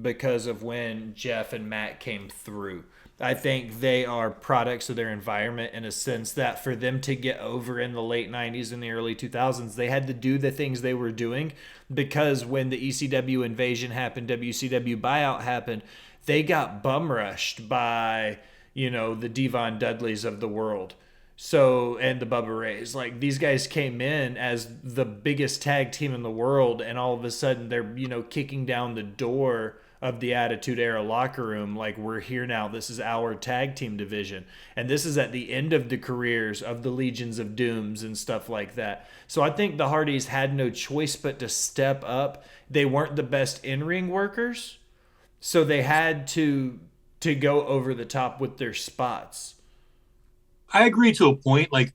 because of when Jeff and Matt came through. I think they are products of their environment in a sense that for them to get over in the late 90s and the early 2000s, they had to do the things they were doing because when the ECW invasion happened, WCW buyout happened, they got bum rushed by, the Devon Dudleys of the world. So, and the Bubba Rays, like these guys came in as the biggest tag team in the world, and all of a sudden they're, kicking down the door of the Attitude Era locker room. Like, we're here now. This is our tag team division. And this is at the end of the careers of the Legions of Dooms and stuff like that. So I think the Hardys had no choice but to step up. They weren't the best in-ring workers, so they had to go over the top with their spots. I agree to a point. Like,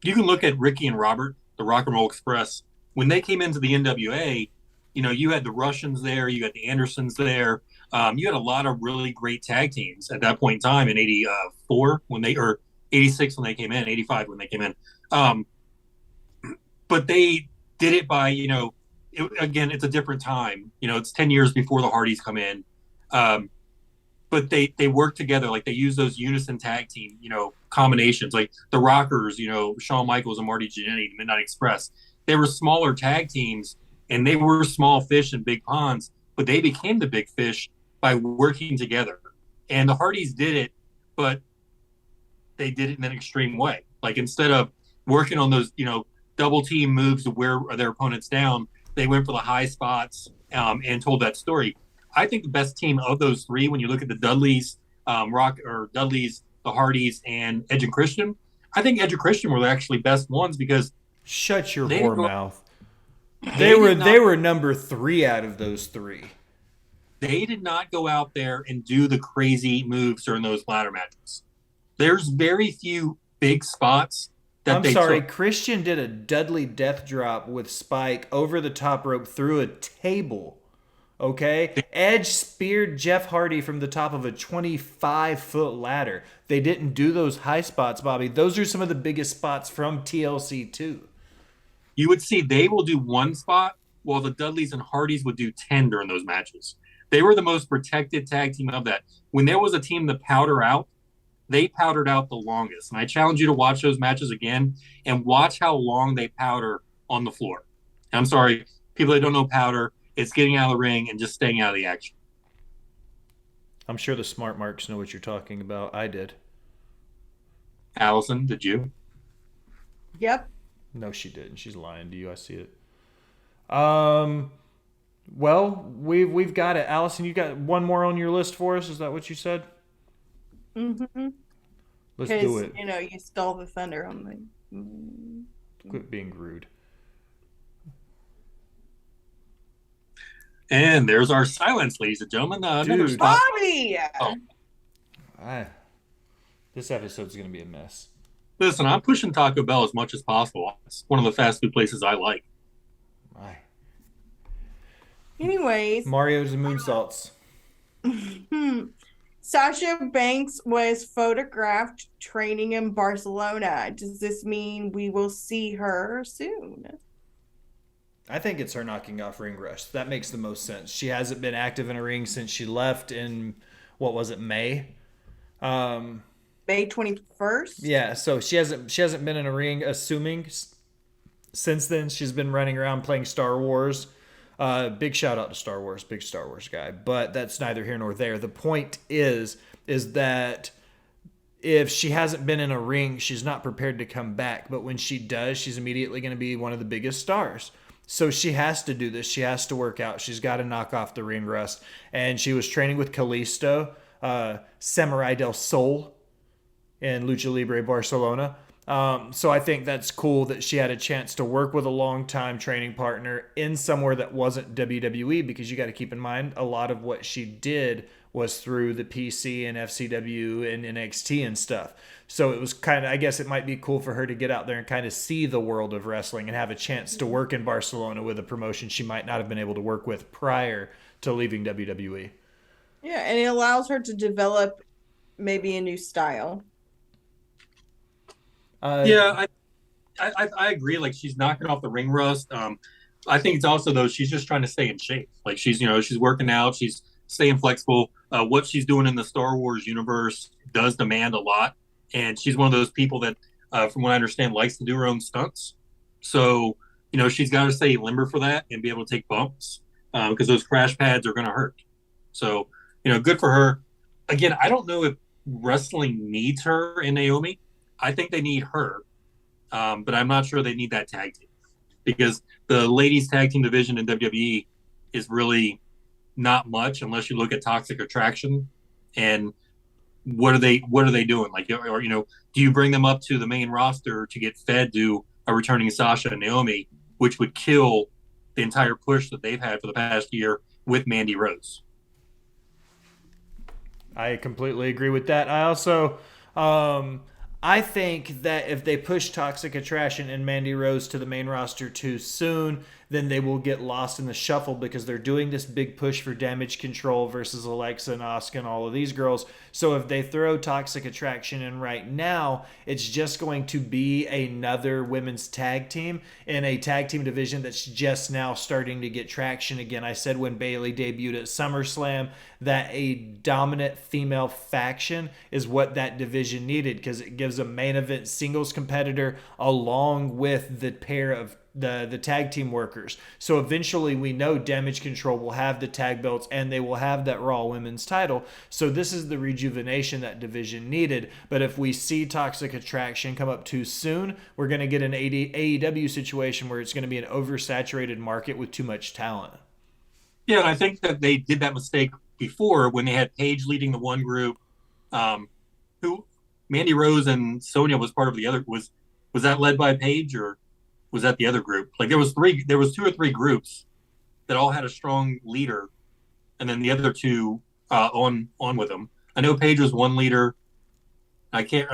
you can look at Ricky and Robert, the Rock and Roll Express. When they came into the NWA, you had the Russians there, you had the Andersons there. You had a lot of really great tag teams at that point in time in 84 or 86 when they came in, 85 when they came in. But they did it by, again, it's a different time. It's 10 years before the Hardys come in. But they work together. Like, they use those unison tag team, combinations. Like the Rockers, Shawn Michaels and Marty Jannetty, the Midnight Express. They were smaller tag teams, and they were small fish in big ponds, but they became the big fish by working together. And the Hardys did it, but they did it in an extreme way. Like, instead of working on those, double team moves to wear their opponents down, they went for the high spots and told that story. I think the best team of those three, when you look at the Dudleys, Dudleys, the Hardys, and Edge and Christian, I think Edge and Christian were actually best ones because shut your whore mouth. They were number 3 out of those 3. They did not go out there and do the crazy moves during those ladder matches. There's very few big spots that took. Christian did a Dudley death drop with Spike over the top rope through a table. Okay? Edge speared Jeff Hardy from the top of a 25-foot ladder. They didn't do those high spots, Bobby. Those are some of the biggest spots from TLC 2. You would see they will do one spot while the Dudleys and Hardys would do 10 during those matches. They were the most protected tag team of that. When there was a team to powder out, they powdered out the longest. And I challenge you to watch those matches again and watch how long they powder on the floor. I'm sorry, people that don't know powder, it's getting out of the ring and just staying out of the action. I'm sure the smart marks know what you're talking about. I did. Allison, did you? Yep. No, she didn't. She's lying to you. I see it. Well, we've got it. Allison, you got one more on your list for us? Is that what you said? Mm-hmm. Let's do it. You stole the thunder on me. Quit being rude. And there's our silence, ladies and gentlemen. Dude. Bobby! Oh. This episode's going to be a mess. Listen, I'm pushing Taco Bell as much as possible. It's one of the fast food places I like. Anyways. Mario's and moonsaults. Sasha Banks was photographed training in Barcelona. Does this mean we will see her soon? I think it's her knocking off ring rust. That makes the most sense. She hasn't been active in a ring since she left in, what was it, May? May 21st? Yeah, so she hasn't been in a ring, assuming. Since then, she's been running around playing Star Wars. Big shout out to Star Wars, big Star Wars guy. But that's neither here nor there. The point is that if she hasn't been in a ring, she's not prepared to come back. But when she does, she's immediately going to be one of the biggest stars. So she has to do this. She has to work out. She's got to knock off the ring rust. And she was training with Kalisto, Samurai del Sol in Lucha Libre Barcelona. So I think that's cool that she had a chance to work with a long-time training partner in somewhere that wasn't WWE, because you got to keep in mind a lot of what she did was through the PC and FCW and NXT and stuff. So it was kind of, I guess it might be cool for her to get out there and kind of see the world of wrestling and have a chance to work in Barcelona with a promotion she might not have been able to work with prior to leaving WWE. Yeah, and it allows her to develop maybe a new style. Yeah, I agree. Like, she's knocking off the ring rust. I think it's also, though, she's just trying to stay in shape. Like, she's working out, she's staying flexible. What she's doing in the Star Wars universe does demand a lot, and she's one of those people that, from what I understand, likes to do her own stunts. So, she's got to stay limber for that and be able to take bumps, because those crash pads are going to hurt. So, good for her. Again, I don't know if wrestling needs her and Naomi. I think they need her, but I'm not sure they need that tag team, because the ladies tag team division in WWE is really not much unless you look at Toxic Attraction. And what are they doing? Like, or do you bring them up to the main roster to get fed to a returning Sasha and Naomi, which would kill the entire push that they've had for the past year with Mandy Rose? I completely agree with that. I also, I think that if they push Toxic Attraction and Mandy Rose to the main roster too soon, then they will get lost in the shuffle, because they're doing this big push for Damage Control versus Alexa and Asuka and all of these girls. So if they throw Toxic Attraction in right now, it's just going to be another women's tag team in a tag team division that's just now starting to get traction again. I said when Bayley debuted at SummerSlam that a dominant female faction is what that division needed, because it gives a main event singles competitor along with the pair of the tag team workers. So eventually we know Damage Control will have the tag belts and they will have that Raw Women's title. So this is the rejuvenation that division needed. But if we see Toxic Attraction come up too soon, we're going to get an AEW situation where it's going to be an oversaturated market with too much talent. Yeah, and I think that they did that mistake before when they had Paige leading the one group. Who Mandy Rose and Sonya was part of the other. Was that led by Paige, or was that the other group? Like, there was 2 or 3 groups that all had a strong leader, and then the other two on with them. I know Paige was one leader. I can't.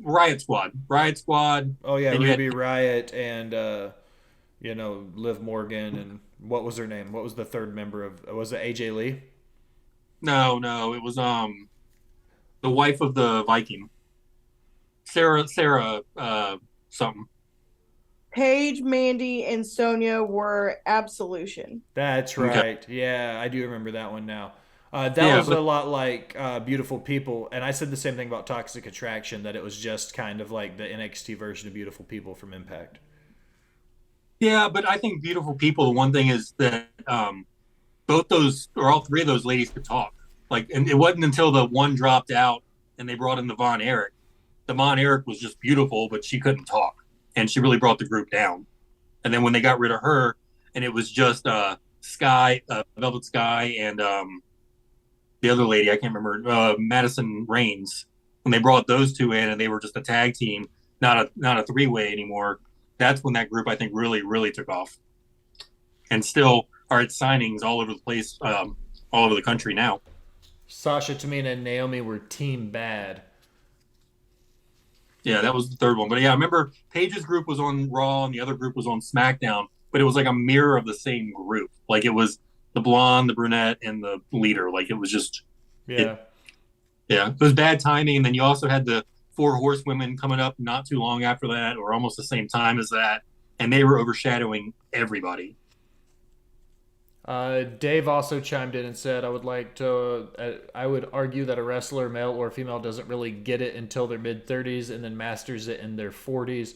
Riot Squad. Oh yeah, and Ruby Riot and Liv Morgan, and what was her name? What was the third member of? Was it AJ Lee? No, it was the wife of the Viking, Sarah something. Paige, Mandy, and Sonya were Absolution. That's right. Okay. Yeah, I do remember that one now. That was a lot like Beautiful People, and I said the same thing about Toxic Attraction, that it was just kind of like the NXT version of Beautiful People from Impact. Yeah, but I think Beautiful People, the one thing is that both those, or all 3 of those ladies could talk. Like, and it wasn't until the one dropped out and they brought in the Von Erich. The Von Erich was just beautiful, but she couldn't talk, and she really brought the group down. And then when they got rid of her, and it was just Sky, Velvet Sky, and the other lady, I can't remember, Madison Reigns. When they brought those 2 in, and they were just a tag team, not a 3-way anymore. That's when that group, I think, really, really took off, and still are at signings all over the place, all over the country now. Sasha, Tamina, and Naomi were Team Bad. Yeah, that was the third one. But yeah, I remember Paige's group was on Raw and the other group was on SmackDown, but it was like a mirror of the same group. Like, it was the blonde, the brunette, and the leader. Like, it was just... Yeah. It was bad timing. And then you also had the 4 horsewomen coming up not too long after that, or almost the same time as that, and they were overshadowing everybody. Dave also chimed in and said, I would argue that a wrestler, male or female, doesn't really get it until their mid-30s and then masters it in their 40s.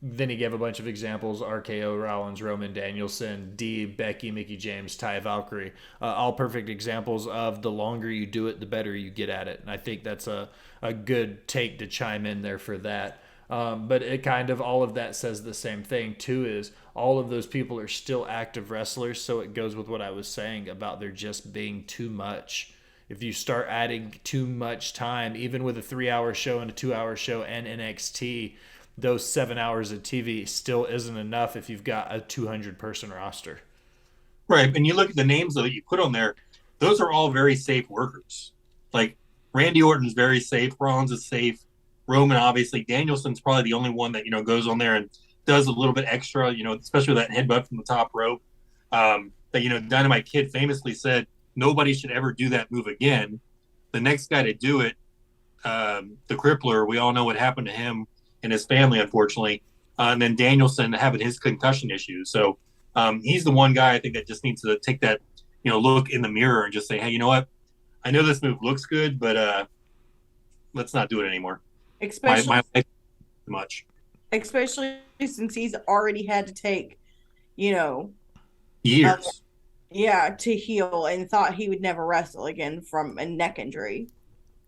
Then he gave a bunch of examples: RKO, Rollins, Roman, Danielson, Dee, Becky, Mickie James, Ty Valkyrie. All perfect examples of the longer you do it, the better you get at it. And I think that's a good take to chime in there for that. But it kind of, all of that says the same thing too, is all of those people are still active wrestlers. So it goes with what I was saying about there just being too much if you start adding too much time, even with a 3-hour show and a 2-hour show and NXT, those 7 hours of TV still isn't enough if you've got a 200-person roster. Right. And you look at the names that you put on there, those are all very safe workers. Like Randy Orton's very safe. Rollins is safe. Roman, obviously. Danielson's probably the only one that, goes on there and does a little bit extra, especially that headbutt from the top rope. Dynamite Kid famously said, nobody should ever do that move again. The next guy to do it, the Crippler, we all know what happened to him and his family, unfortunately. And then Danielson having his concussion issues. So he's the one guy I think that just needs to take that, look in the mirror and just say, hey, you know what? I know this move looks good, but let's not do it anymore. Especially my life too much. Especially since he's already had to take, years. To heal, and thought he would never wrestle again from a neck injury.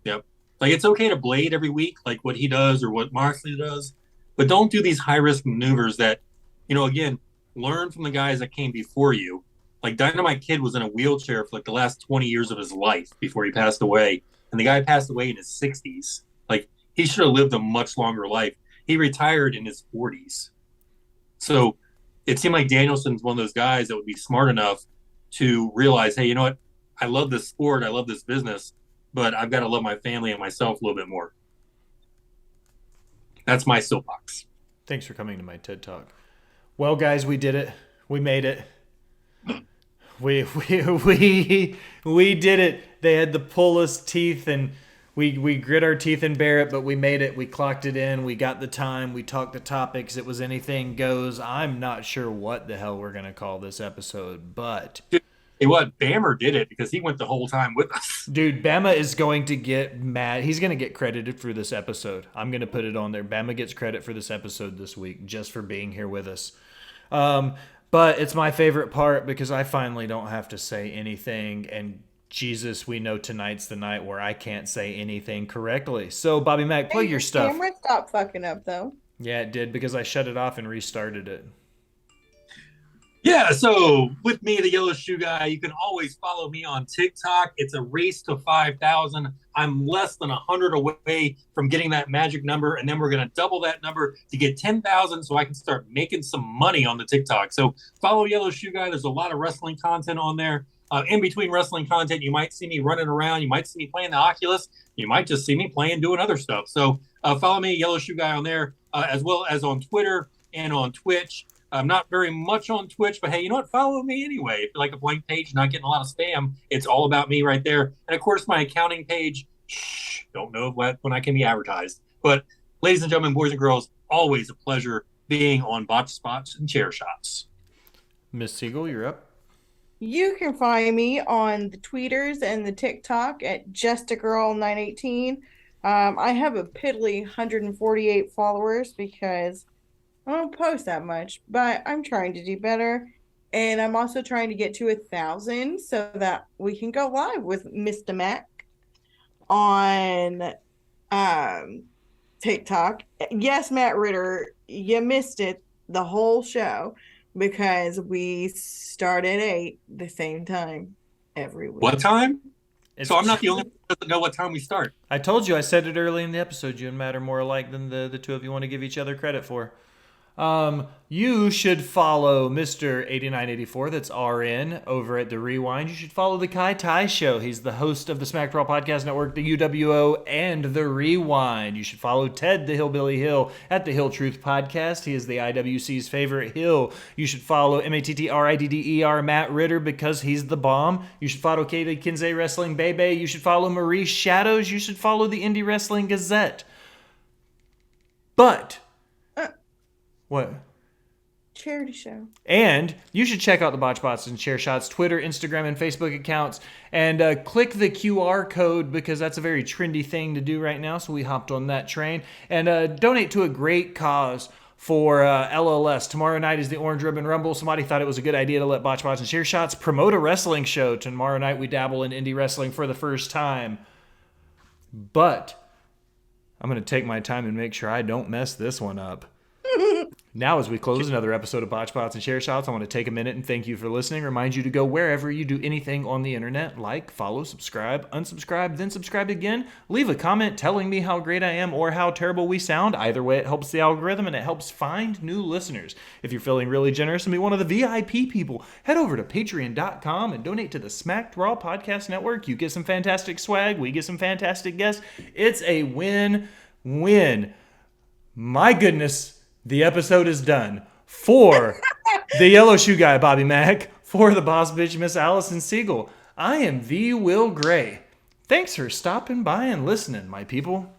Yep. Like, it's okay to blade every week, like what he does or what Moxley does, but don't do these high-risk maneuvers that, again, learn from the guys that came before you. Like, Dynamite Kid was in a wheelchair for, like, the last 20 years of his life before he passed away, and the guy passed away in his 60s. Like, he should have lived a much longer life. He retired in his 40s. So it seemed like Danielson's one of those guys that would be smart enough to realize, hey, you know what? I love this sport. I love this business, but I've got to love my family and myself a little bit more. That's my soapbox. Thanks for coming to my TED Talk. Well, guys, we did it. We made it. We did it. They had to pull us teeth, and we grit our teeth and bear it, but we made it. We clocked it in. We got the time. We talked the topics. It was anything goes. I'm not sure what the hell we're going to call this episode, but... Hey, what? Bammer did it because he went the whole time with us. Dude, Bama is going to get mad. He's going to get credited for this episode. I'm going to put it on there. Bama gets credit for this episode this week just for being here with us. But it's my favorite part because I finally don't have to say anything, and Jesus, we know tonight's the night where I can't say anything correctly. So, Bobby Mack, play your stuff. Camera stopped fucking up, though. Yeah, it did because I shut it off and restarted it. Yeah, so with me, the Yellow Shoe Guy, you can always follow me on TikTok. It's a race to 5,000. I'm less than 100 away from getting that magic number, and then we're going to double that number to get 10,000 so I can start making some money on the TikTok. So follow Yellow Shoe Guy. There's a lot of wrestling content on there. In between wrestling content, you might see me running around. You might see me playing the Oculus. You might just see me doing other stuff. So follow me, Yellow Shoe Guy, on there, as well as on Twitter and on Twitch. I'm not very much on Twitch, but hey, you know what? Follow me anyway. If you like a blank page, not getting a lot of spam, it's all about me right there. And of course, my accounting page, don't know when I can be advertised. But ladies and gentlemen, boys and girls, always a pleasure being on Botched Spots and Chair Shots. Miss Siegel, you're up. You can find me on the tweeters and the TikTok at justagirl918. I have a piddly 148 followers because I don't post that much, but I'm trying to do better. And I'm also trying to get to 1,000 so that we can go live with Mr. Mac on TikTok. Yes, Matt Ritter, you missed it the whole show because we start at 8 the same time every week. What time? So I'm not the only one that doesn't know what time we start. I told you, I said it early in the episode, you and Matt are more alike than the two of you want to give each other credit for. You should follow Mr. 8984, that's RN, over at The Rewind. You should follow The Kai Tai Show. He's the host of the Smack Brawl Podcast Network, the UWO, and The Rewind. You should follow Ted the Hillbilly Hill at The Hill Truth Podcast. He is the IWC's favorite Hill. You should follow MATTRIDDER Matt Ritter because he's the bomb. You should follow Katie Kinsey Wrestling Bebe. You should follow Marie Shadows. You should follow the Indie Wrestling Gazette. But... What? Charity show. And you should check out the Botch Bots and Chair Shots Twitter, Instagram, and Facebook accounts. And click the QR code because that's a very trendy thing to do right now. So we hopped on that train. And donate to a great cause for LLS. Tomorrow night is the Orange Ribbon Rumble. Somebody thought it was a good idea to let Botch Bots and Chair Shots promote a wrestling show. Tomorrow night we dabble in indie wrestling for the first time. But I'm going to take my time and make sure I don't mess this one up. Now, as we close another episode of Botch Bots and Share Shots, I want to take a minute and thank you for listening. Remind you to go wherever you do anything on the internet, like, follow, subscribe, unsubscribe, then subscribe again. Leave a comment telling me how great I am or how terrible we sound. Either way, it helps the algorithm and it helps find new listeners. If you're feeling really generous and be one of the VIP people, head over to patreon.com and donate to the Smacked Raw Podcast Network. You get some fantastic swag. We get some fantastic guests. It's a win-win. My goodness. The episode is done. For the Yellow Shoe Guy, Bobby Mack. For the boss bitch, Miss Allison Siegel. I am the Will Gray. Thanks for stopping by and listening, my people.